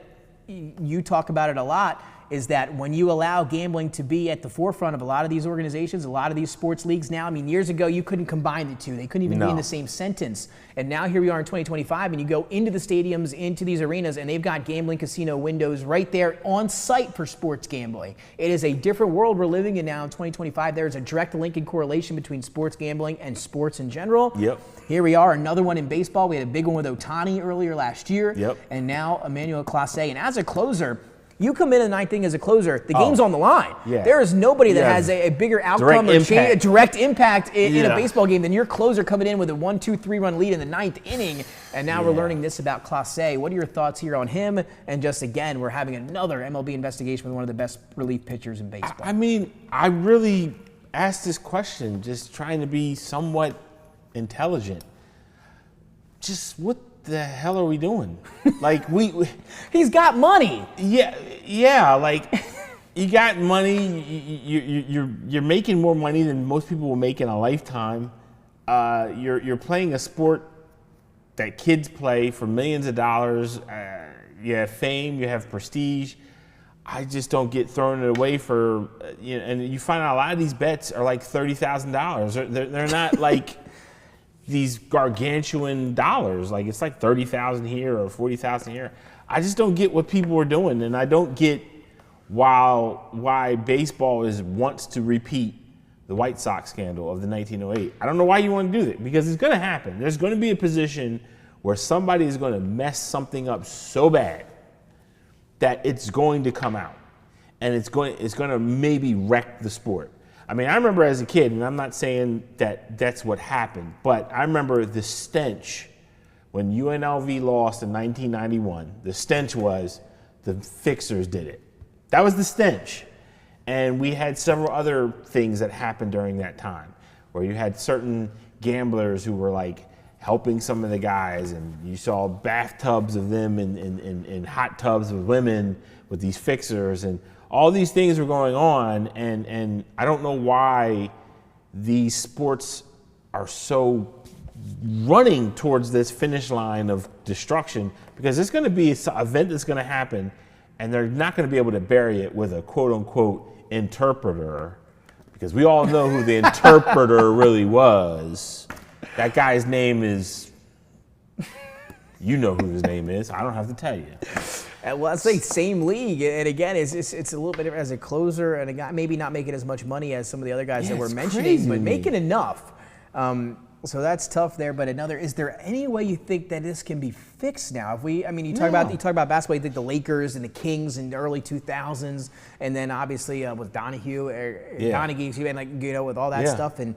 you talk about it a lot, is that when you allow gambling to be at the forefront of a lot of these organizations, a lot of these sports leagues now, I mean, years ago, you couldn't combine the two. They couldn't even be in the same sentence. And now here we are in 2025, and you go into the stadiums, into these arenas, and they've got gambling casino windows right there on site for sports gambling. It is a different world we're living in now in 2025. There's a direct link and correlation between sports gambling and sports in general. Yep. Here we are, another one in baseball. We had a big one with Ohtani earlier last year. Yep. And now Emanuel Clase. And as a closer, you come in the ninth inning as a closer, the game's on the line. Yeah. There is nobody that has a bigger outcome or a direct impact in a baseball game than your closer coming in with a 1-2-3 run lead in the ninth inning. And now we're learning this about Clase. What are your thoughts here on him? And just again, we're having another MLB investigation with one of the best relief pitchers in baseball. I mean, I really asked this question just trying to be somewhat intelligent. Just what the hell are we doing? Like he's got money. Yeah. Like you got money. You're making more money than most people will make in a lifetime. You're playing a sport that kids play for millions of dollars. You have fame. You have prestige. I just don't get thrown away for and you find out a lot of these bets are like $30,000. They're not like these gargantuan dollars. Like it's like 30,000 here or 40,000 here. I just don't get what people are doing, and I don't get why baseball wants to repeat the White Sox scandal of the 1908. I don't know why you want to do that, because it's going to happen. There's going to be a position where somebody is going to mess something up so bad that it's going to come out, and it's going to maybe wreck the sport. I mean, I remember as a kid, and I'm not saying that that's what happened, but I remember the stench when UNLV lost in 1991. The stench was the fixers did it. That was the stench. And we had several other things that happened during that time, where you had certain gamblers who were like helping some of the guys, and you saw bathtubs of them in hot tubs of women with these fixers, and all these things were going on, and I don't know why these sports are so running towards this finish line of destruction, because it's going to be an event that's going to happen, and they're not going to be able to bury it with a quote-unquote interpreter, because we all know who the interpreter really was. That guy's name is, you know who his name is. I don't have to tell you. Well, I say same league, and again, it's a little bit different as a closer, and a guy maybe not making as much money as some of the other guys that we're mentioning, but making enough. So that's tough there. But is there any way you think that this can be fixed now? You talk about basketball. You think the Lakers and the Kings in the early 2000s, and then obviously with Donahue, and with all that stuff. And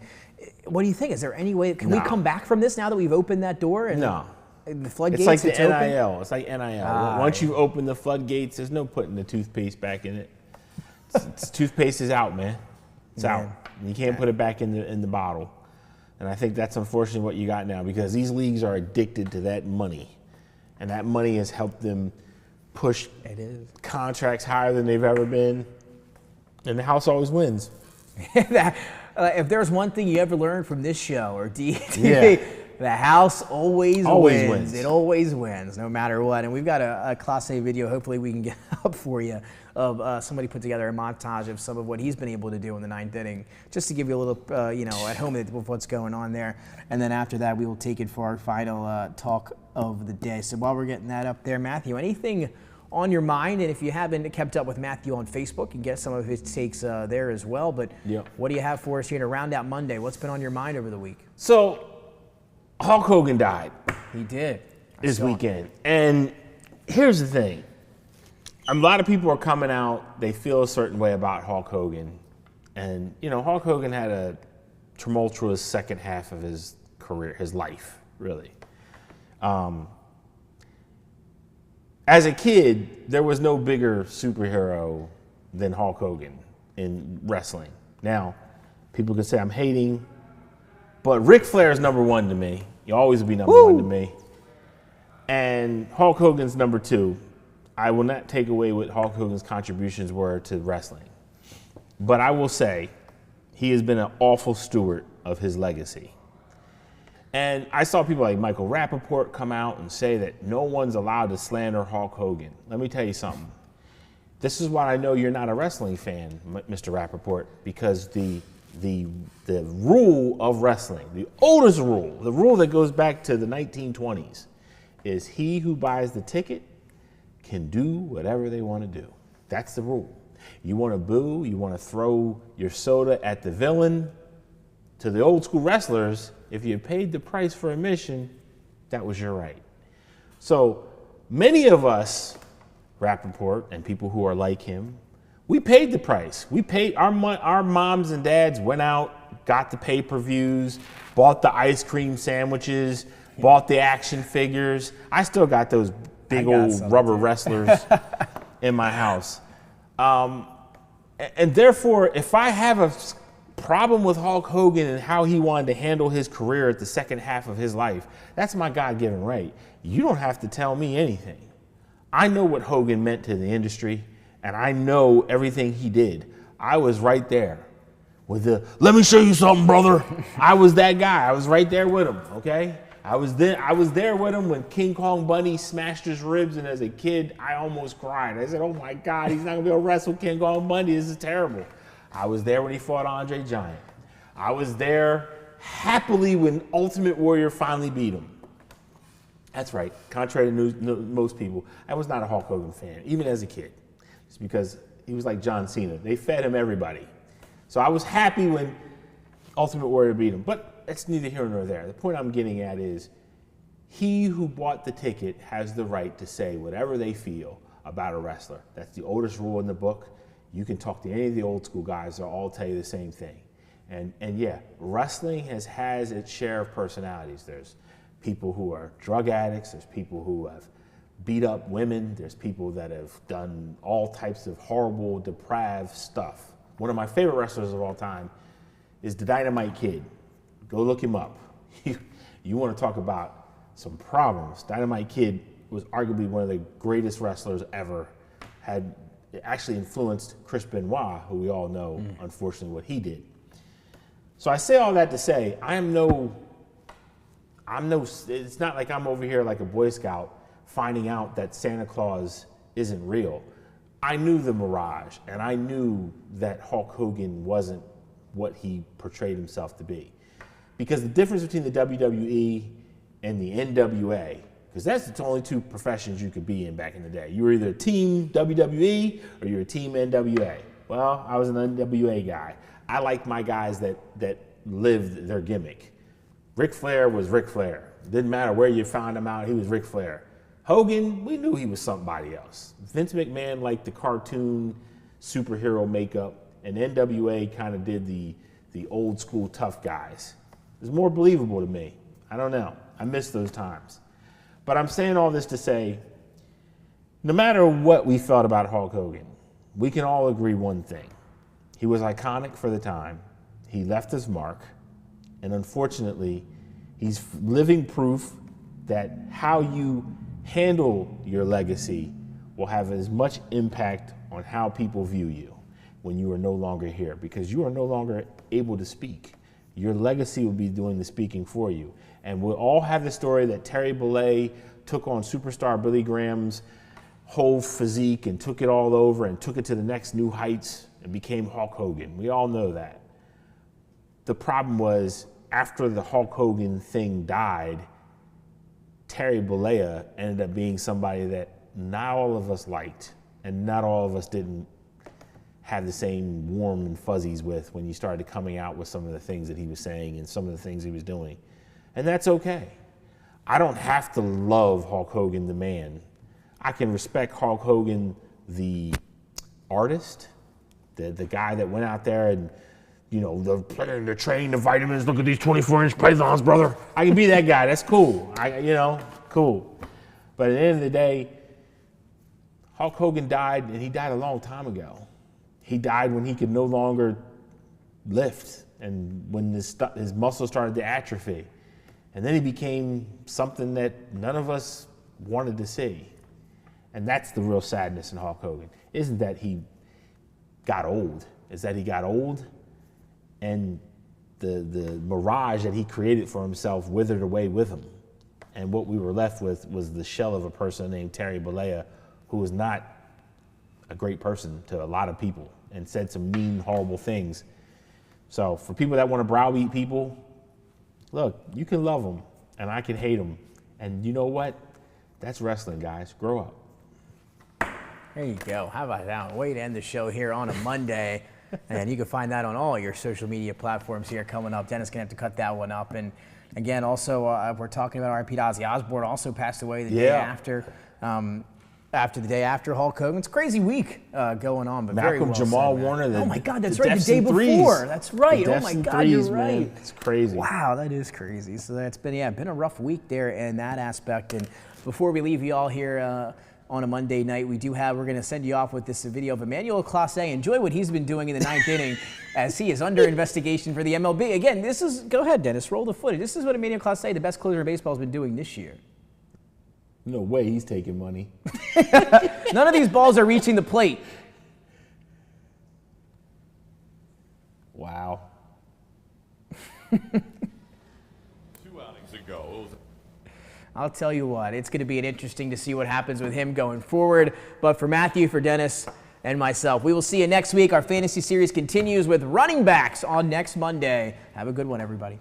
what do you think? Is there any way? Can we come back from this now that we've opened that door? And no. The floodgates. It's like the NIL. It's like NIL. Once you open the floodgates, there's no putting the toothpaste back in it. Toothpaste is out, man. It's out. You can't put it back in the bottle. And I think that's unfortunately what you got now, because these leagues are addicted to that money, and that money has helped them push contracts higher than they've ever been. And the house always wins. If there's one thing you ever learned from this show or DETV, the house always wins. It always wins, no matter what. And we've got a Clase video, hopefully we can get up for you, of somebody put together a montage of some of what he's been able to do in the ninth inning, just to give you a little, at home with what's going on there. And then after that, we will take it for our final talk of the day. So while we're getting that up there, Matthew, anything on your mind? And if you haven't kept up with Matthew on Facebook, you can get some of his takes there as well. But what do you have for us here to round out Monday? What's been on your mind over the week? So Hulk Hogan died. He did. This weekend. And here's the thing. A lot of people are coming out, they feel a certain way about Hulk Hogan. And, Hulk Hogan had a tumultuous second half of his career, his life, really. As a kid, there was no bigger superhero than Hulk Hogan in wrestling. Now, people could say I'm hating, but Ric Flair is number one to me. He'll always be number one to me. And Hulk Hogan's number two. I will not take away what Hulk Hogan's contributions were to wrestling. But I will say he has been an awful steward of his legacy. And I saw people like Michael Rappaport come out and say that no one's allowed to slander Hulk Hogan. Let me tell you something. This is why I know you're not a wrestling fan, Mr. Rappaport, because the rule of wrestling, the oldest rule, the rule that goes back to the 1920s, is he who buys the ticket can do whatever they want to do. That's the rule. You want to boo, you want to throw your soda at the villain. To the old school wrestlers, if you paid the price for admission, that was your right. So many of us, Rappaport and people who are like him, we paid the price. We paid, our moms and dads went out, got the pay-per-views, bought the ice cream sandwiches, bought the action figures. I still got those big old rubber wrestlers in my house. And therefore, if I have a problem with Hulk Hogan and how he wanted to handle his career at the second half of his life, that's my God-given right. You don't have to tell me anything. I know what Hogan meant to the industry, and I know everything he did. I was right there with the, let me show you something, brother. I was that guy. I was right there with him, okay? I was there with him when King Kong Bundy smashed his ribs, and as a kid, I almost cried. I said, oh my God, he's not gonna be able to wrestle King Kong Bundy. This is terrible. I was there when he fought Andre Giant. I was there happily when Ultimate Warrior finally beat him. That's right, contrary to most people, I was not a Hulk Hogan fan, even as a kid. It's because he was like John Cena. They fed him everybody. So I was happy when Ultimate Warrior beat him, but it's neither here nor there. The point I'm getting at is he who bought the ticket has the right to say whatever they feel about a wrestler. That's the oldest rule in the book. You can talk to any of the old school guys, they'll all tell you the same thing. And yeah, wrestling has its share of personalities. There's people who are drug addicts, there's people who have beat up women, there's people that have done all types of horrible, depraved stuff. One of my favorite wrestlers of all time is the Dynamite Kid. Go look him up. You want to talk about some problems. Dynamite Kid was arguably one of the greatest wrestlers ever. Had actually influenced Chris Benoit, who we all know, unfortunately, what he did. So I say all that to say, it's not like I'm over here like a Boy Scout finding out that Santa Claus isn't real. I knew the mirage, and I knew that Hulk Hogan wasn't what he portrayed himself to be. Because the difference between the WWE and the NWA, because that's the only two professions you could be in back in the day. You were either team WWE or you were team NWA. Well, I was an NWA guy. I liked my guys that lived their gimmick. Ric Flair was Ric Flair. Didn't matter where you found him out, he was Ric Flair. Hogan, we knew he was somebody else. Vince McMahon liked the cartoon superhero makeup, and NWA kind of did the old school tough guys. It was more believable to me. I don't know. I miss those times. But I'm saying all this to say, no matter what we felt about Hulk Hogan, we can all agree one thing. He was iconic for the time. He left his mark. And unfortunately, he's living proof that how you handle your legacy will have as much impact on how people view you when you are no longer here, because you are no longer able to speak. Your legacy will be doing the speaking for you. And we'll all have the story that Terry Bollea took on superstar Billy Graham's whole physique and took it all over and took it to the next new heights and became Hulk Hogan. We all know that. The problem was, after the Hulk Hogan thing died, Terry Bollea ended up being somebody that not all of us liked and not all of us didn't have the same warm and fuzzies with when you started coming out with some of the things that he was saying and some of the things he was doing. And that's okay. I don't have to love Hulk Hogan, the man. I can respect Hulk Hogan, the artist, the guy that went out there and, you know, they're trading the vitamins. Look at these 24-inch pythons, brother. I can be that guy. That's cool. Cool. But at the end of the day, Hulk Hogan died, and he died a long time ago. He died when he could no longer lift and when his muscles started to atrophy. And then he became something that none of us wanted to see. And that's the real sadness in Hulk Hogan. Isn't that he got old. It's that he got old and the mirage that he created for himself withered away with him. And what we were left with was the shell of a person named Terry Bollea, who was not a great person to a lot of people and said some mean, horrible things. So for people that want to browbeat people, look, you can love them and I can hate them. And you know what? That's wrestling, guys. Grow up. There you go. How about that? Way to end the show here on a Monday. And you can find that on all your social media platforms here coming up. Dennis going to have to cut that one up. And again, also, we're talking about R.I.P. Ozzy Osbourne also passed away the day after. After the day after Hulk Hogan. It's a crazy week going on, but very well Jamal said, Warner. Oh my God, that's right. The day before. That's right. Oh my God, you're right. Man. It's crazy. Wow, that is crazy. So that's been been a rough week there in that aspect. And before we leave you all here on a Monday night, we're going to send you off with this video of Emanuel Clase. Enjoy what he's been doing in the ninth inning as he is under investigation for the MLB. Again, go ahead, Dennis, roll the footage. This is what Emanuel Clase, the best closer in baseball, has been doing this year. No way he's taking money. None of these balls are reaching the plate. Wow. 2 outings ago. I'll tell you what, it's going to be interesting to see what happens with him going forward. But for Matthew, for Dennis, and myself, we will see you next week. Our fantasy series continues with running backs on next Monday. Have a good one, everybody.